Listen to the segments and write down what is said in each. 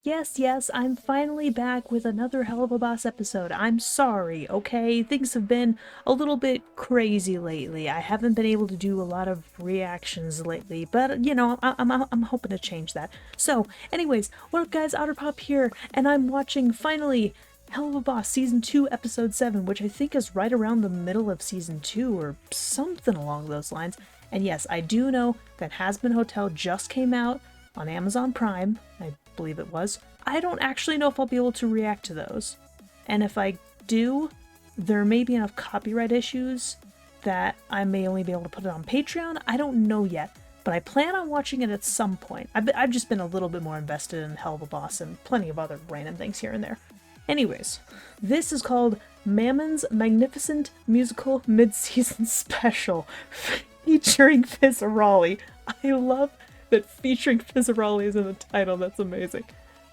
Yes, I'm finally back with another Helluva Boss episode. I'm sorry, okay? Things have been a little bit crazy lately. I haven't been able to do a lot of reactions lately, but, you know, I'm hoping to change that. So, anyways, what up guys, Otterpop here, and I'm watching, finally, Helluva Boss Season 2, Episode 7, which I think is right around the middle of Season 2, or something along those lines. And yes, I do know that Hazbin Hotel just came out on Amazon Prime, I believe it was. I don't actually know if I'll be able to react to those. And if I do, there may be enough copyright issues that I may only be able to put it on Patreon. I don't know yet, but I plan on watching it at some point. I've just been a little bit more invested in Helluva Boss and plenty of other random things here and there. Anyways, this is called Mammon's Magnificent Musical Mid-Season Special featuring Fizarolli. I love that featuring Fizarolli is in the title, that's amazing.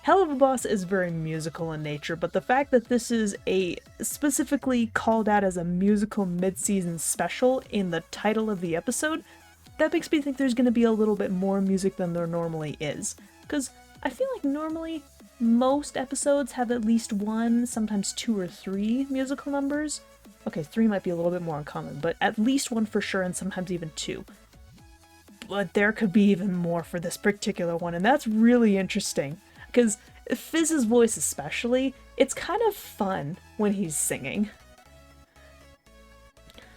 Helluva Boss is very musical in nature, but the fact that this is a specifically called out as a musical mid-season special in the title of the episode, that makes me think there's going to be a little bit more music than there normally is. Because I feel like normally most episodes have at least one, sometimes two or three musical numbers. Okay, three might be a little bit more uncommon, but at least one for sure, and sometimes even two. But there could be even more for this particular one, and that's really interesting. Because Fizz's voice especially, it's kind of fun when he's singing.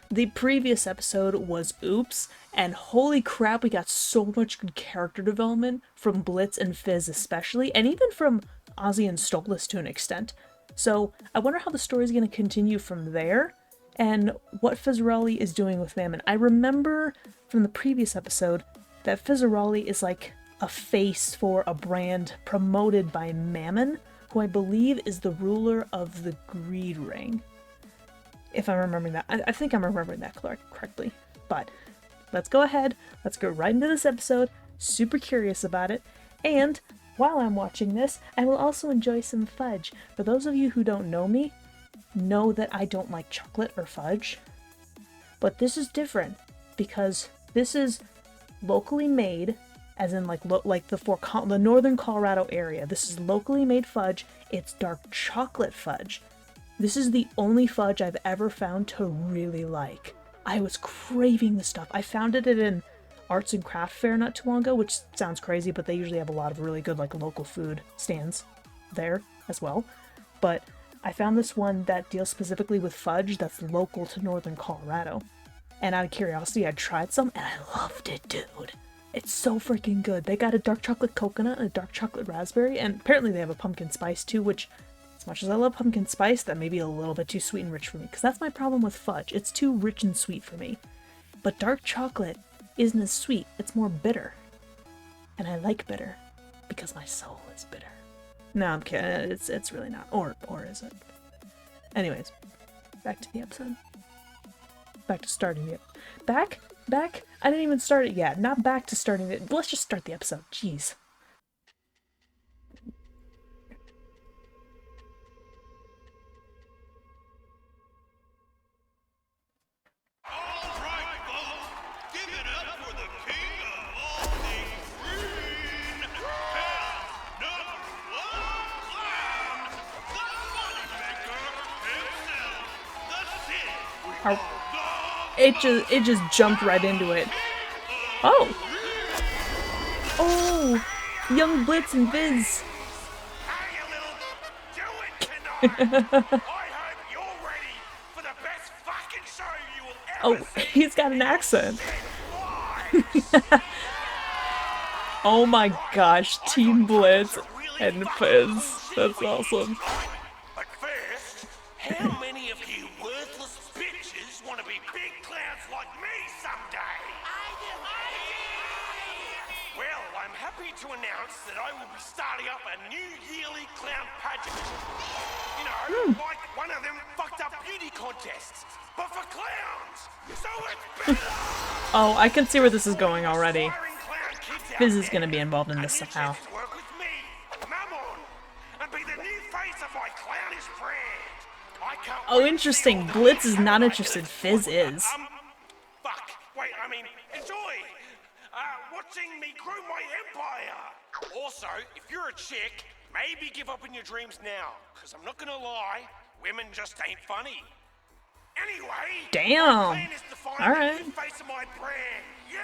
The previous episode was Oops, and holy crap, we got so much good character development from Blitz and Fizz especially, and even from Ozzy and Stolas to an extent. So I wonder how the story's going to continue from there, and what Fizarolli is doing with Mammon. I remember from the previous episode that Fizarolli is like a face for a brand promoted by Mammon, who I believe is the ruler of the Greed Ring. If I'm remembering that. I think I'm remembering that correctly. But let's go ahead, let's go right into this episode, super curious about it, and while I'm watching this, I will also enjoy some fudge. For those of you who don't know me, know that I don't like chocolate or fudge, but this is different because this is locally made, as in like the northern Colorado area. This is locally made fudge. It's dark chocolate fudge. This is the only fudge I've ever found to really like. I was craving this stuff. I found it at an arts and craft fair not too long ago, which sounds crazy, but they usually have a lot of really good like local food stands there as well. But I found this one that deals specifically with fudge that's local to northern Colorado. And out of curiosity, I tried some and I loved it, dude. It's so freaking good. They got a dark chocolate coconut and a dark chocolate raspberry, and apparently they have a pumpkin spice too, which, as much as I love pumpkin spice, that may be a little bit too sweet and rich for me, because that's my problem with fudge. It's too rich and sweet for me. But dark chocolate isn't as sweet, it's more bitter. And I like bitter, because my soul is bitter. No, I'm kidding. It's really not. Or is it? Anyways, back to the episode. Back to starting it. Back? I didn't even start it yet. Not back to starting it. Let's just start the episode. Jeez. It just jumped right into it. Oh! Oh! Young Blitz and Viz! Oh, he's got an accent. Oh my gosh, Team Blitz and Fizz. That's awesome. But first, how many of you worthless bitches want to be big clowns like me someday? Well, I'm happy to announce that I will be starting up a new yearly clown pageant. You know, like one of them fucked up beauty contests, but for clowns. So it's better. Oh, I can see where this is going already. Fizz is going to be involved in this somehow. Oh, interesting. Blitz is not interested. Fizz is. Fuck. Wait, I mean, enjoy watching me grow my empire. Also, if you're a chick, maybe give up on your dreams now, because I'm not gonna lie, women just ain't funny. Anyway, Damn. my plan is to find All the right. new face of my brand. Yeah!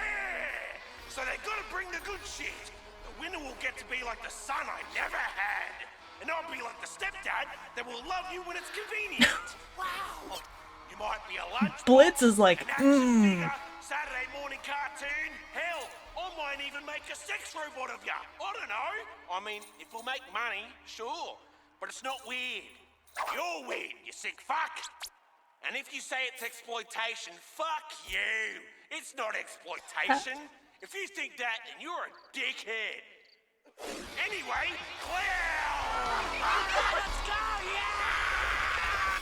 So they gotta bring the good shit. The winner will get to be like the son I never had. And I'll be like the stepdad that will love you when it's convenient. Wow! You might be a lunch Blitz is like, an action figure, Saturday morning cartoon. Hell, I might even make a sex robot of ya. I don't know. I mean, if we'll make money, sure. But it's not weird. You're weird, you sick fuck. And if you say it's exploitation, fuck you. It's not exploitation. If you think that, then you're a dickhead. Anyway, clown! Let's go, yeah!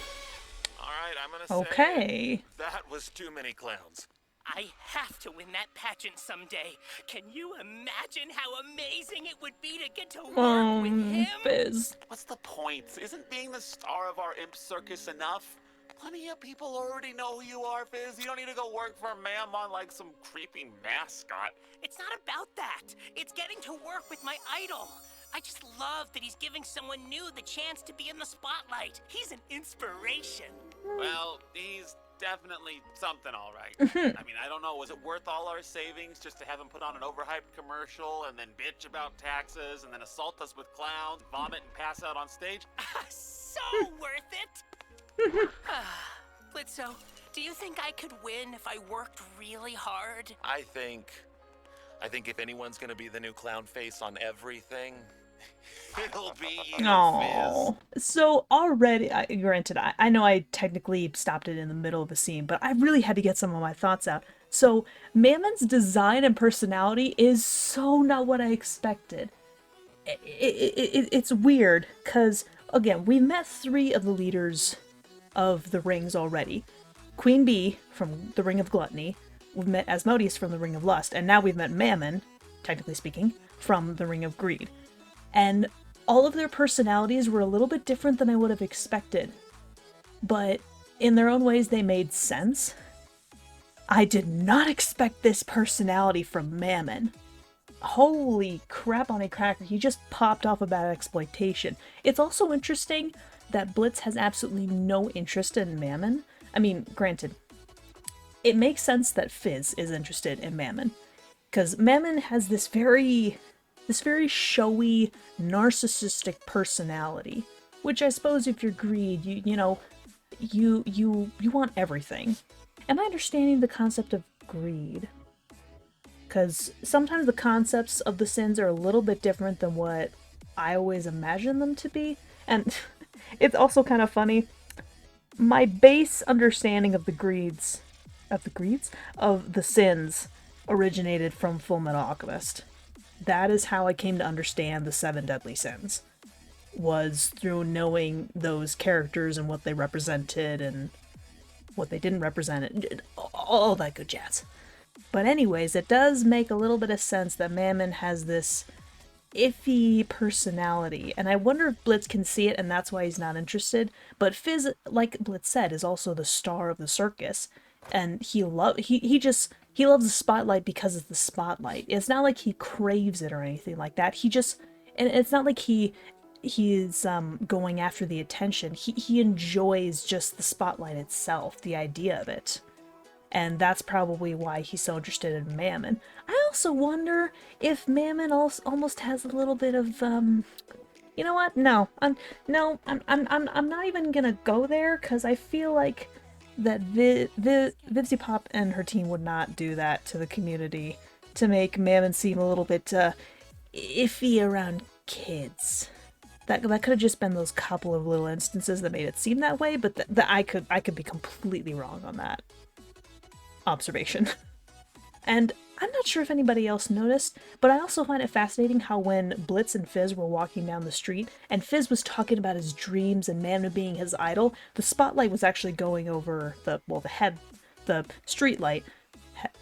All right, I'm gonna say okay. that was too many clowns. I have to win that pageant someday. Can you imagine how amazing it would be to get to work with him? Fizz. What's the point? Isn't being the star of our imp circus enough? Plenty of people already know who you are, Fizz. You don't need to go work for Mammon like some creepy mascot. It's not about that. It's getting to work with my idol. I just love that he's giving someone new the chance to be in the spotlight. He's an inspiration. Well, he's definitely something, all right. I mean, I don't know. Was it worth all our savings just to have him put on an overhyped commercial and then bitch about taxes and then assault us with clowns, vomit and pass out on stage? So worth it. Blitzo, do you think I could win if I worked really hard? I think if anyone's gonna be the new clown face on everything, It'll be you, Oh, so already, granted, I know I technically stopped it in the middle of a scene, but I really had to get some of my thoughts out. So, Mammon's design and personality is so not what I expected. It's weird, because, again, we've met 3 of the leaders of the rings already. Queen Bee from the Ring of Gluttony, we've met Asmodeus from the Ring of Lust, and now we've met Mammon, technically speaking, from the Ring of Greed. And all of their personalities were a little bit different than I would have expected. But in their own ways, they made sense. I did not expect this personality from Mammon. Holy crap on a cracker, he just popped off about exploitation. It's also interesting that Blitz has absolutely no interest in Mammon. I mean, granted, it makes sense that Fizz is interested in Mammon. Because Mammon has this very showy, narcissistic personality, which I suppose if you're Greed, you want everything. Am I understanding the concept of greed? Because sometimes the concepts of the sins are a little bit different than what I always imagine them to be, and it's also kind of funny. My base understanding of the sins originated from Fullmetal Alchemist. That is how I came to understand the 7 deadly sins, was through knowing those characters and what they represented and what they didn't represent, all that good jazz. But anyways, it does make a little bit of sense that Mammon has this iffy personality, and I wonder if Blitz can see it and that's why he's not interested. But Fizz, like Blitz said, is also the star of the circus, and he loves the spotlight because it's the spotlight. It's not like he craves it or anything like that. And it's not like he's going after the attention. He enjoys just the spotlight itself, the idea of it. And that's probably why he's so interested in Mammon. I also wonder if Mammon almost has a little bit of, you know what? No, I'm not even gonna go there, because I feel like that Vivzy Pop and her team would not do that to the community to make Mammon seem a little bit iffy around kids. That could have just been those couple of little instances that made it seem that way, but I could be completely wrong on that observation. And I'm not sure if anybody else noticed, but I also find it fascinating how when Blitz and Fizz were walking down the street, and Fizz was talking about his dreams and Mammon being his idol, the spotlight was actually going over the streetlight,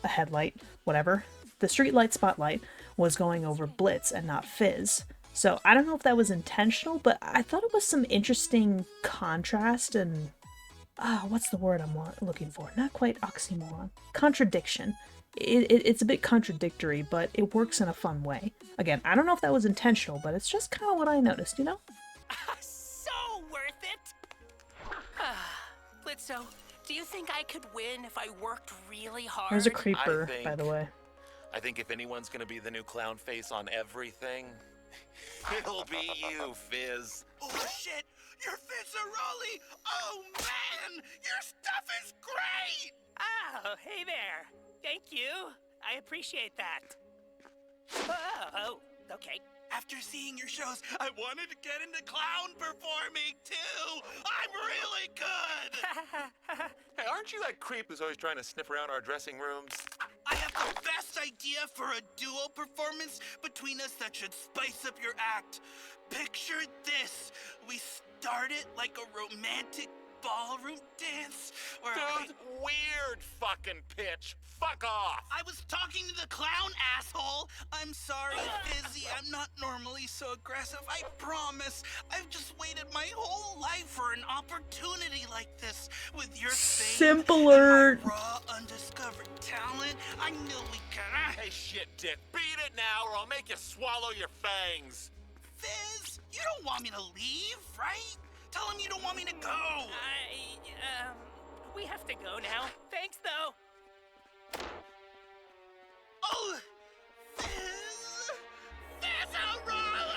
headlight, whatever. The streetlight spotlight was going over Blitz and not Fizz. So I don't know if that was intentional, but I thought it was some interesting contrast and what's the word I'm looking for? Not quite oxymoron. Contradiction it's a bit contradictory, but it works in a fun way. Again, I don't know if that was intentional, but it's just kind of what I noticed, you know? So worth it! Blitzo, do you think I could win if I worked really hard? There's a creeper, I by the way. I think if anyone's gonna be the new clown face on everything, it'll be you, Fizz. Oh shit! You're Fizarolli! Oh man! Your stuff is great! Oh, hey there. Thank you. I appreciate that. Oh, okay. After seeing your shows, I wanted to get into clown performing too! I'm really good! Hey, aren't you that creep who's always trying to sniff around our dressing rooms? I have the best idea for a duo performance between us that should spice up your act. Picture this. We start it like a romantic ballroom dance where Dude, weird fucking pitch. Fuck off. I was talking to the clown, asshole. I'm sorry, Fizzy. I'm not normally so aggressive. I promise. I've just waited my whole life for an opportunity like this. With your fame Simpler. and my raw, undiscovered talent, I knew we could. Hey, shit, Dick. Beat it now or I'll make you swallow your fangs. Fizz, you don't want me to leave, right? Tell him you don't want me to go. We have to go now. Thanks, though. Oh, Fizz! Fizarolli!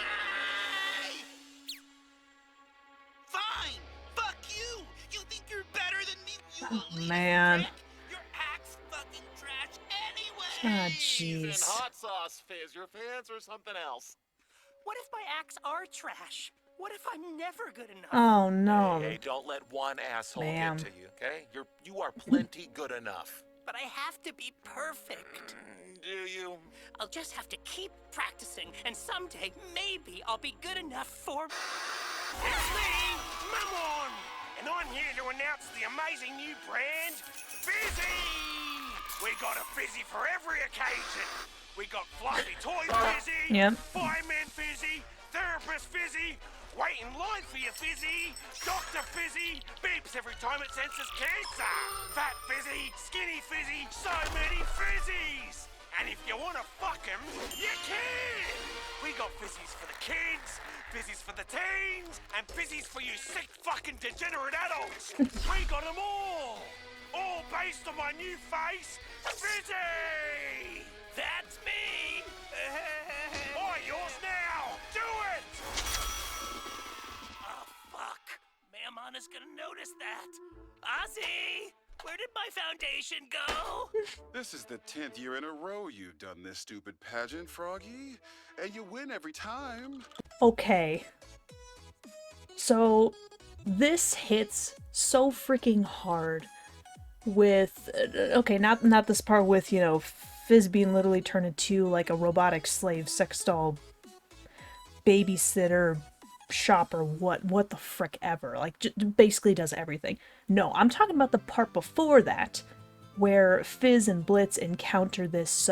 Fine, fuck you! You think you're better than me, you elitist man. prick? Your act's fucking trash anyway! Ah, And jeez. hot sauce, Fizz. Your fans or something else. What if my acts are trash? What if I'm never good enough? Oh no. Hey, don't let one asshole Ma'am. get to you, okay? You are plenty good enough. But I have to be perfect. Do you? I'll just have to keep practicing, and someday, maybe I'll be good enough for... It's me, Mammon! And I'm here to announce the amazing new brand, Fizzy! We got a Fizzy for every occasion. We got Fluffy Toy Fizzy, Yep. Fireman Fizzy, Therapist Fizzy, Wait in line for your Fizzy, Dr. Fizzy, beeps every time it senses cancer, Fat Fizzy, Skinny Fizzy, so many Fizzies! And if you wanna fuck 'em, you can! We got Fizzies for the kids, Fizzies for the teens, and Fizzies for you sick fucking degenerate adults! We got 'em all! All based on my new face, Fizzy! That's me! All yours now! Do it! Oh, fuck. Mammon is gonna notice that. Ozzy! Where did my foundation go? This is the 10th year in a row you've done this stupid pageant, Froggy. And you win every time. Okay. So, this hits so freaking hard with... Okay, not this part with, you know, Fizz being literally turned into, like, a robotic slave sex doll babysitter shopper, what the frick ever. Like, basically does everything. No, I'm talking about the part before that, where Fizz and Blitz encounter this,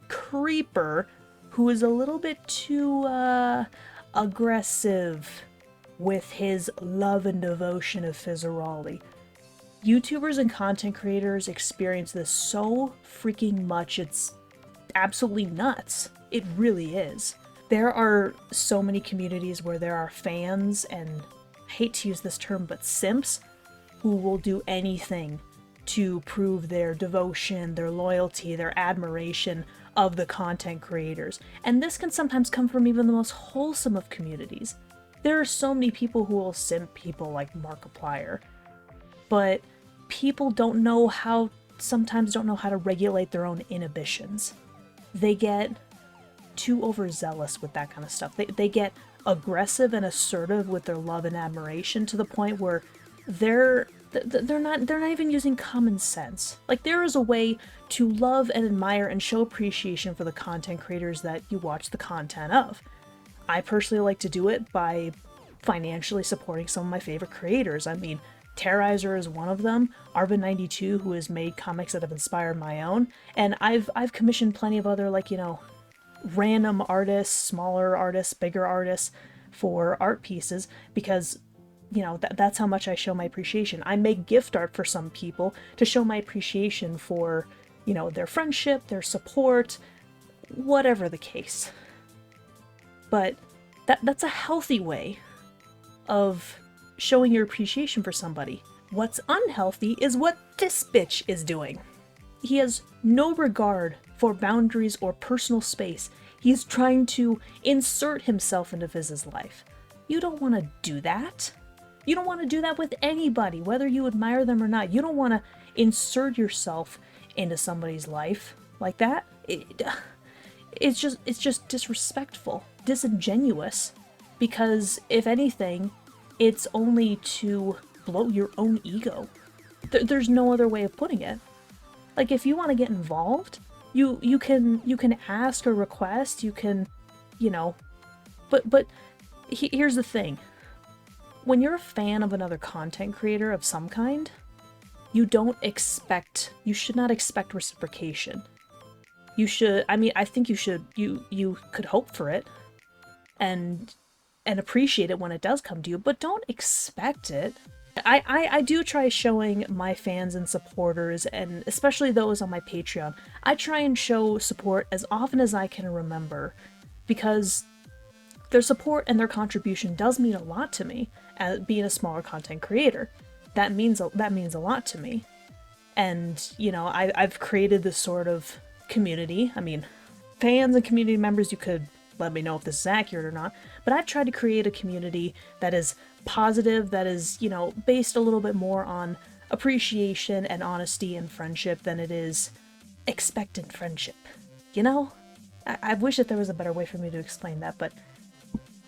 creeper who is a little bit too, aggressive with his love and devotion of Fizarolli. YouTubers and content creators experience this so freaking much, it's absolutely nuts. It really is. There are so many communities where there are fans, and I hate to use this term, but simps, who will do anything to prove their devotion, their loyalty, their admiration of the content creators. And this can sometimes come from even the most wholesome of communities. There are so many people who will simp people like Markiplier, but people sometimes don't know how to regulate their own inhibitions. They get too overzealous with that kind of stuff. They get aggressive and assertive with their love and admiration to the point where they're not even using common sense. Like, there is a way to love and admire and show appreciation for the content creators that you watch the content of. I personally like to do it by financially supporting some of my favorite creators. I mean, Terrorizer is one of them, Arvin92, who has made comics that have inspired my own, and I've commissioned plenty of other, like, you know, random artists, smaller artists, bigger artists for art pieces, because, you know, that's how much I show my appreciation. I make gift art for some people to show my appreciation for you know, their friendship, their support, whatever the case. But that's a healthy way of showing your appreciation for somebody. What's unhealthy is what this bitch is doing. He has no regard for boundaries or personal space. He's trying to insert himself into Fiz's life. You don't want to do that. You don't want to do that with anybody, whether you admire them or not. You don't want to insert yourself into somebody's life like that. It's just disrespectful, disingenuous, because if anything, it's only to blow your own ego. There's no other way of putting it. Like, if you want to get involved, you can ask or request, you can, you know, but here's the thing. When you're a fan of another content creator of some kind, you should not expect reciprocation. I think you could hope for it and appreciate it when it does come to you, but don't expect it. I do try showing my fans and supporters, and especially those on my Patreon, I try and show support as often as I can remember, because their support and their contribution does mean a lot to me, as being a smaller content creator. That means a lot to me. And, you know, I've created this sort of community. I mean, fans and community members, you could let me know if this is accurate or not, but I've tried to create a community that is positive, that is, you know, based a little bit more on appreciation and honesty and friendship than it is expectant friendship. You know? I wish that there was a better way for me to explain that, but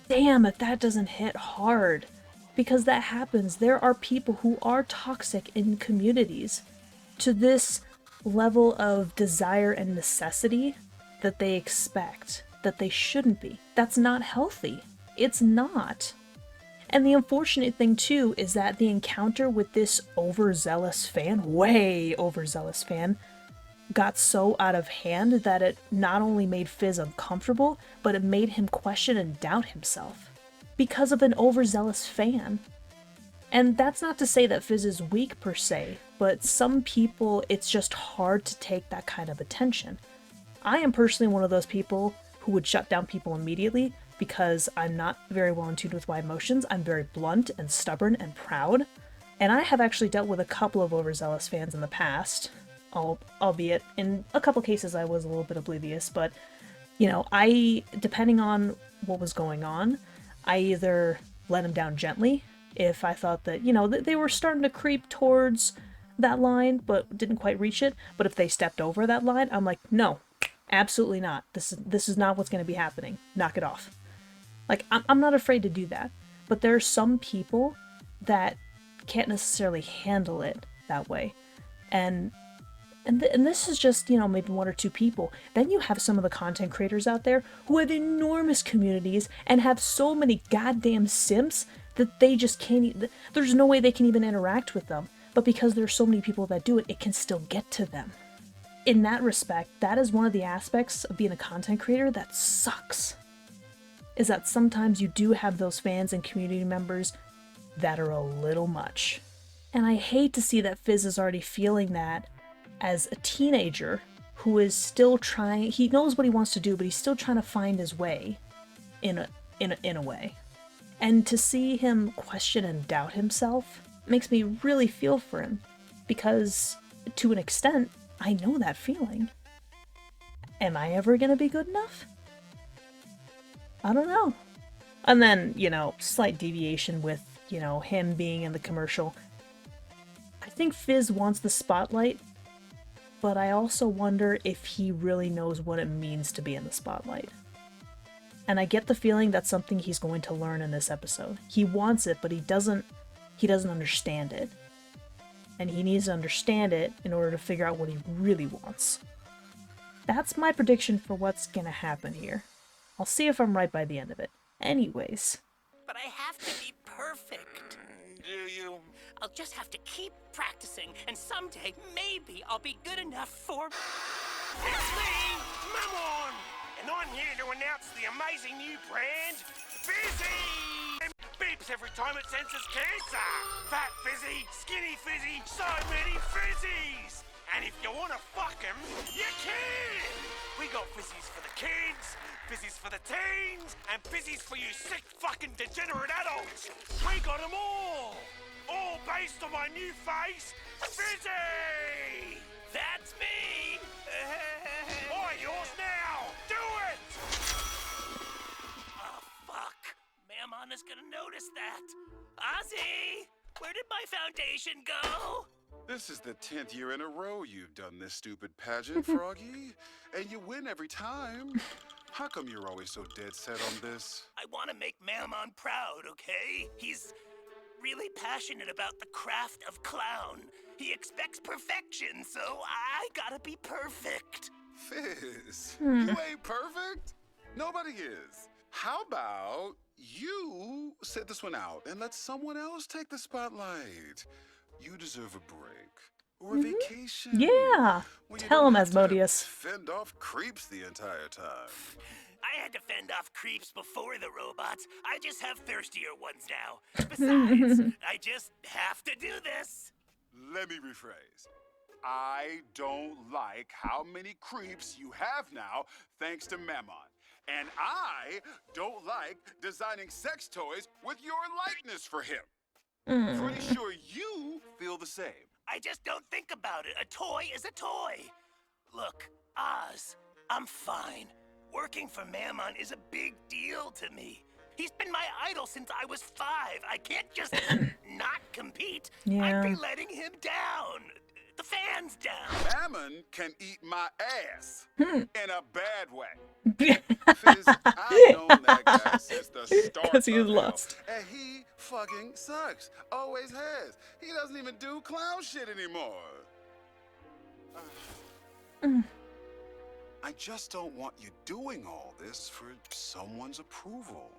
damn if that doesn't hit hard. Because that happens. There are people who are toxic in communities to this level of desire and necessity that they expect, that they shouldn't be. That's not healthy. It's not. And the unfortunate thing too is that the encounter with this overzealous fan, way overzealous fan, got so out of hand that it not only made Fiz uncomfortable, but it made him question and doubt himself because of an overzealous fan. And that's not to say that Fizz is weak per se, but some people, it's just hard to take that kind of attention. I am personally one of those people who would shut down people immediately because I'm not very well in tune with my emotions. I'm very blunt and stubborn and proud. And I have actually dealt with a couple of overzealous fans in the past, albeit in a couple cases I was a little bit oblivious, but, you know, depending on what was going on, I either let them down gently if I thought that, you know, they were starting to creep towards that line but didn't quite reach it. But if they stepped over that line, I'm like, no, absolutely not. This is not what's going to be happening. Knock it off. Like, I'm not afraid to do that. But there are some people that can't necessarily handle it that way. And this is just, you know, maybe one or two people. Then you have some of the content creators out there who have enormous communities and have so many goddamn simps that they just can't, there's no way they can even interact with them. But because there's so many people that do it, it can still get to them. In that respect, that is one of the aspects of being a content creator that sucks. Is that sometimes you do have those fans and community members that are a little much. And I hate to see that Fizz is already feeling that as a teenager who is still trying, he knows what he wants to do, but he's still trying to find his way in a way. And to see him question and doubt himself makes me really feel for him, because to an extent, I know that feeling. Am I ever gonna be good enough? I don't know. And then, you know, slight deviation with, you know, him being in the commercial. I think Fizz wants the spotlight, but I also wonder if he really knows what it means to be in the spotlight. And I get the feeling that's something he's going to learn in this episode. He wants it, but he doesn't understand it. And he needs to understand it in order to figure out what he really wants. That's my prediction for what's gonna happen here. I'll see if I'm right by the end of it. Anyways. But I have to be perfect. Do you? I'll just have to keep practicing, and someday, maybe I'll be good enough for... It's me, Mammon! And I'm here to announce the amazing new brand, Fizzy! It beeps every time it senses cancer! Fat Fizzy, skinny Fizzy, so many Fizzies! And if you wanna fuck him, you can! We got fizzies for the kids, fizzies for the teens, and fizzies for you sick fucking degenerate adults! We got them all! All based on my new face, Fizzy! That's me! Oi, yours now! Do it! Oh, fuck. Mammon is gonna notice that. Ozzy! Where did my foundation go? This is the 10th year in a row you've done this stupid pageant, Froggy. And you win every time. How come you're always so dead set on this? I want to make Mammon proud, okay? He's really passionate about the craft of clown. He expects perfection, so I gotta be perfect. Fizz, you ain't perfect. Nobody is. How about you sit this one out and let someone else take the spotlight? You deserve a break. Or a vacation. Yeah. When you Tell don't him, have to Asmodeus. fend off creeps the entire time. I had to fend off creeps before the robots. I just have thirstier ones now. Besides, I just have to do this. Let me rephrase. I don't like how many creeps you have now thanks to Mammon. And I don't like designing sex toys with your likeness for him. Pretty sure you feel the same. I just don't think about it. A toy is a toy. Look, Oz, I'm fine. Working for Mammon is a big deal to me. He's been my idol since I was 5. I can't just not compete. Yeah. I'd be letting him down. The fans down. Mammon can eat my ass in a bad way. Fizz, I've known that guy since the start 'Cause he was of hell, lost. and he fucking sucks. Always has. He doesn't even do clown shit anymore. I just don't want you doing all this for someone's approval.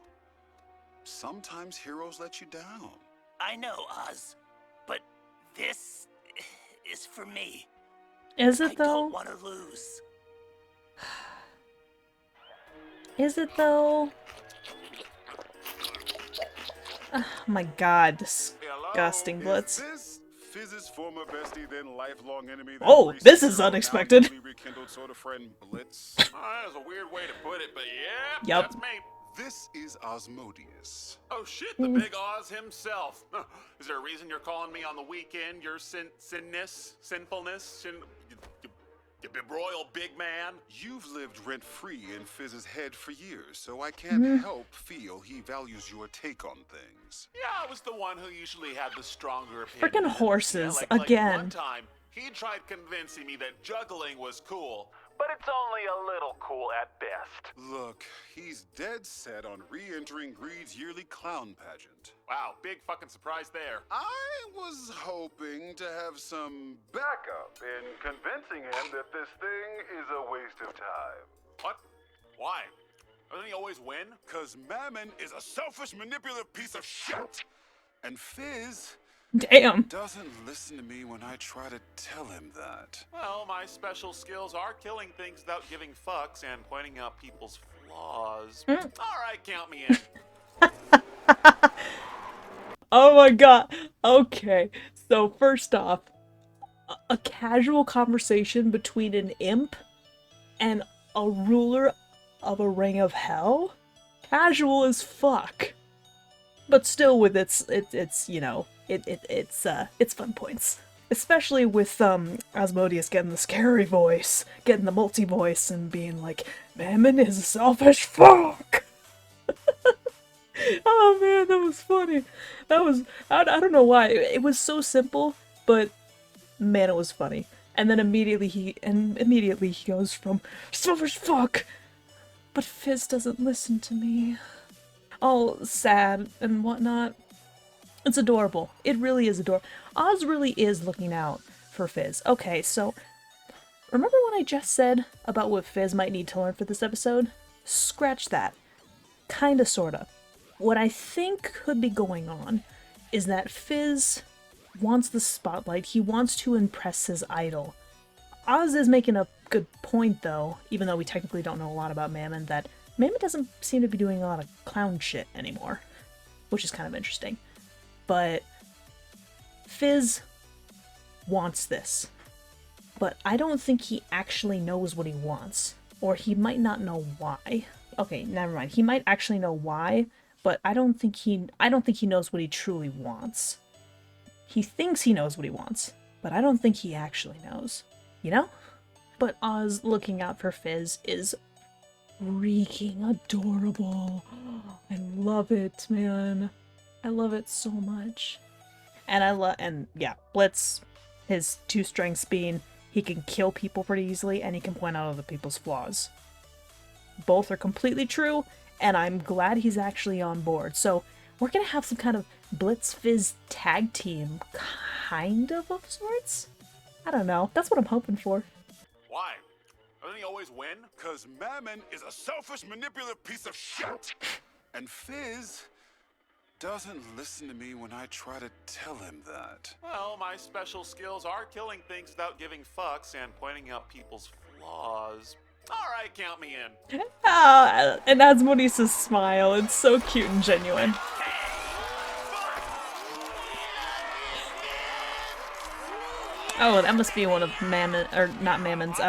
Sometimes heroes let you down. I know, Oz, but this is for me. Is I it though? don't want to lose. Is it though? Oh my god, disgusting Blitz. Is this Fizz's former bestie, then lifelong enemy? Then Oh, this is now unexpected. newly rekindled sort of friend Blitz. That was a weird way to put it, but yeah, Yup. that's me. This is Asmodeus. Oh shit, the big Oz himself. Is there a reason you're calling me on the weekend? Your sinfulness? You broil big man? You've lived rent-free in Fizz's head for years, so I can't help feel he values your take on things. Yeah, I was the one who usually had the stronger opinion. Frickin' horses, like again. one time, he tried convincing me that juggling was cool. But it's only a little cool at best. Look, he's dead set on re-entering Greed's yearly clown pageant. Wow, big fucking surprise there. I was hoping to have some backup in convincing him that this thing is a waste of time. What? Why? Doesn't he always win? 'Cause Mammon is a selfish, manipulative piece of shit. And Fizz Damn. doesn't listen to me when I try to tell him that. Well, my special skills are killing things without giving fucks and pointing out people's flaws. All right, count me in. Oh my god. Okay. So first off, a casual conversation between an imp and a ruler of a ring of hell? Casual as fuck. But still with its you know, it's fun points. Especially with Asmodeus getting the scary voice, getting the multi voice and being like, Mammon is a selfish fuck. Oh man, that was funny. That was I don't know why. It was so simple, but man, it was funny. And then immediately he goes from selfish fuck, but Fizz doesn't listen to me. All sad and whatnot. It's adorable. It really is adorable. Oz really is looking out for Fizz. Okay, so remember what I just said about what Fizz might need to learn for this episode? Scratch that. Kinda, sorta. What I think could be going on is that Fizz wants the spotlight. He wants to impress his idol. Oz is making a good point, though, even though we technically don't know a lot about Mammon, that Mammon doesn't seem to be doing a lot of clown shit anymore, which is kind of interesting. But Fizz wants this. but I don't think he actually knows what he wants. Or he might not know why. Okay, never mind. He might actually know why, but I don't think he knows what he truly wants. He thinks he knows what he wants, but I don't think he actually knows. You know? But Oz looking out for Fizz is freaking adorable. I love it, man. I love it so much. And yeah, Blitz, his two strengths being he can kill people pretty easily and he can point out other people's flaws. Both are completely true, and I'm glad he's actually on board. So we're gonna have some kind of Blitz Fizz tag team, kind of sorts? I don't know. That's what I'm hoping for. Why? Doesn't he always win? Cause Mammon is a selfish, manipulative piece of shit. And Fizz doesn't listen to me when I try to tell him that. Well, my special skills are killing things without giving fucks and pointing out people's flaws. All right, count me in. And Asmodeus' smile, it's so cute and genuine. Oh, that must be one of Mammon, or not Mammon's,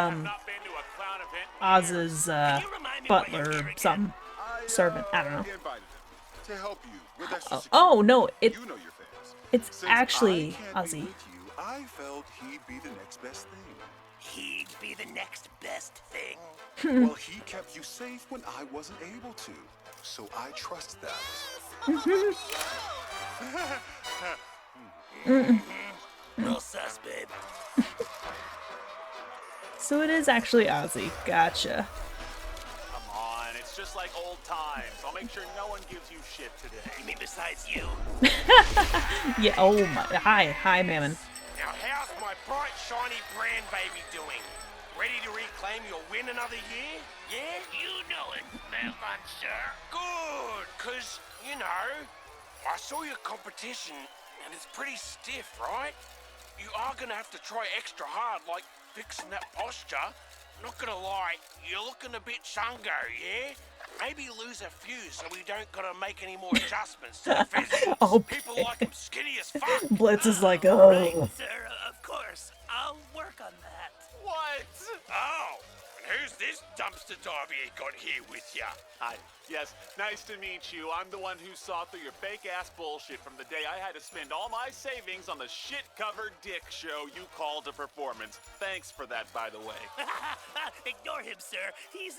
Oz's, butler or something. Servant, I don't know. To help you with extra Oh, no, you know your fans. it's Since actually I can't be Ozzy. with you, I felt he'd be the next best thing. He'd be the next best thing. Well, he kept you safe when I wasn't able to, so I trust that. Real sus, babe. So it is actually Ozzy. Gotcha. Come on, it's just like old times. I'll make sure no one gives you shit today. You mean besides you? Yeah, oh my. Hi, Mammon. Now, how's my bright, shiny brand baby doing? Ready to reclaim your win another year? Yeah? You know it, Mammon, sir. Good, because, you know, I saw your competition, and it's pretty stiff, right? You are going to have to try extra hard, like fixing that posture. Not gonna lie, you're looking a bit chungo, yeah? Maybe lose a few so we don't gotta make any more adjustments to the physics. Oh, People like them skinny as fuck. Blitz is like, Right, oh. sir, of course. I'll work on that. What? Oh, and who's this dumpster diver you got here with ya? Hi. Yes, nice to meet you. I'm the one who saw through your fake-ass bullshit from the day I had to spend all my savings on the shit-covered dick show you called a performance. Thanks for that, by the way. Ignore him, sir. He's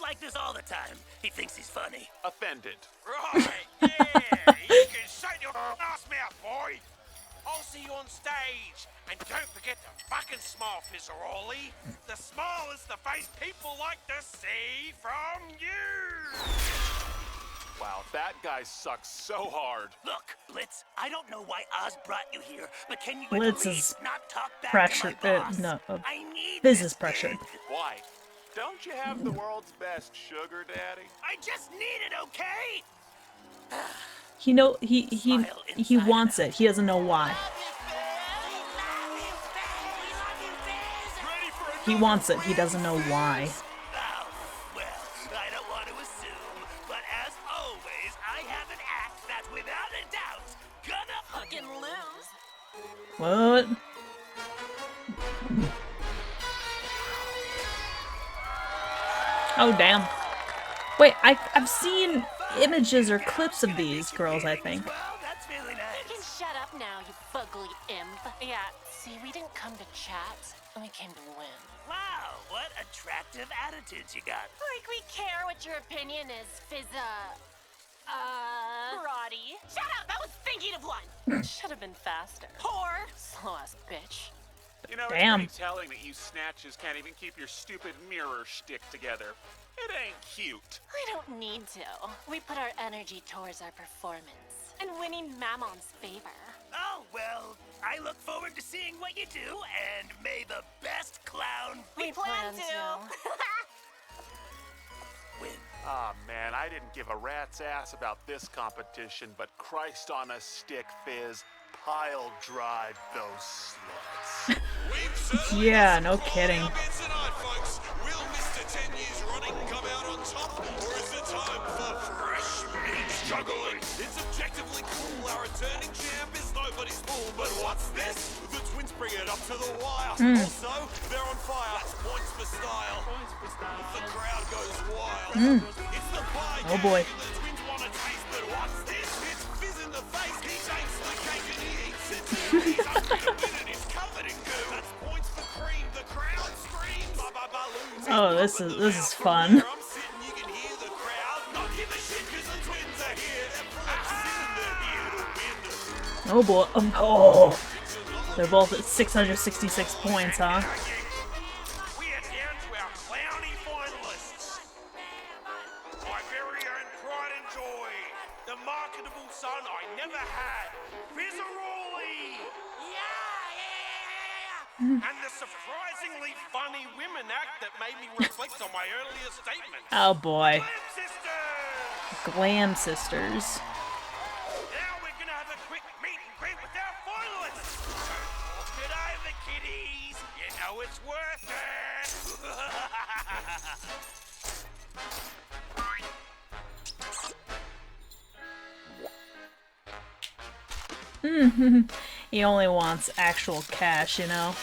like this all the time. He thinks he's funny. Offended. Right, yeah, you can shut your ass mouth, boy. I'll see you on stage. And don't forget to fucking smile, Fizarolli. The smile is the face people like to see from you. Wow, that guy sucks so hard. Look, Blitz, I don't know why Oz brought you here, but can you Blitz at least is not talk back pressured. to my boss? No, I need Fizz this is pressured. gig. Why? Don't you have the world's best sugar daddy? I just need it, okay? He wants it. He doesn't know why. He wants it. He doesn't know why. Oh, well, I don't want to assume, but as always, I have an act that, without a doubt, gonna fucking lose. What? Oh, damn. Wait, I've seen images or clips of these girls, I think. Well, that's really You nice. can shut up now, you fugly imp. Yeah, see, we didn't come to chat, we came to win. Wow, what attractive attitudes you got. Like we care what your opinion is, Roddy. Shut up, I was thinking of one. Should have been faster. Whore. Slow-ass bitch. You know, Damn. it's pretty telling that you snatches can't even keep your stupid mirror shtick together. It ain't cute. We don't need to. We put our energy towards our performance and winning Mammon's favor. Oh, well, I look forward to seeing what you do, and may the best clown We plan to. win. Ah, man, I didn't give a rat's ass about this competition, but Christ on a stick, Fizz, pile drive those sluts. Yeah, no kidding. Tonight, folks. Will Mr. 10 years running come out on top, or is it time for fresh meat juggling? It's objectively cool. Our returning champ is nobody's fool, but what's this? The twins bring it up to the wire. Also, they're on fire. Points for style. The crowd goes wild. It's the pie Oh boy. game. The twins want to taste, but what's this? It's fizz in the face. He takes the cake and he eats it. He's ungonna win it. It's covered in goo. That's points for cream. The crowd screams. Balloons. Oh, this is fun. I'm sitting, you can hear the crowd. Not give a shit 'cause the twins are here. They're pressing. They're here to win. Oh boy. Oh. They're both at 666 points, huh? We are down to our clowny finalists. My very own pride and joy. The marketable son I never had. Fizarolli. And the surprisingly funny women act that made me reflect on my earlier statements. Oh boy. Glam Sisters. Glam Sisters. Now we're gonna have a quick meet and greet with our finalists. Talk it over, kiddies. You know it's worth it. He only wants actual cash, you know?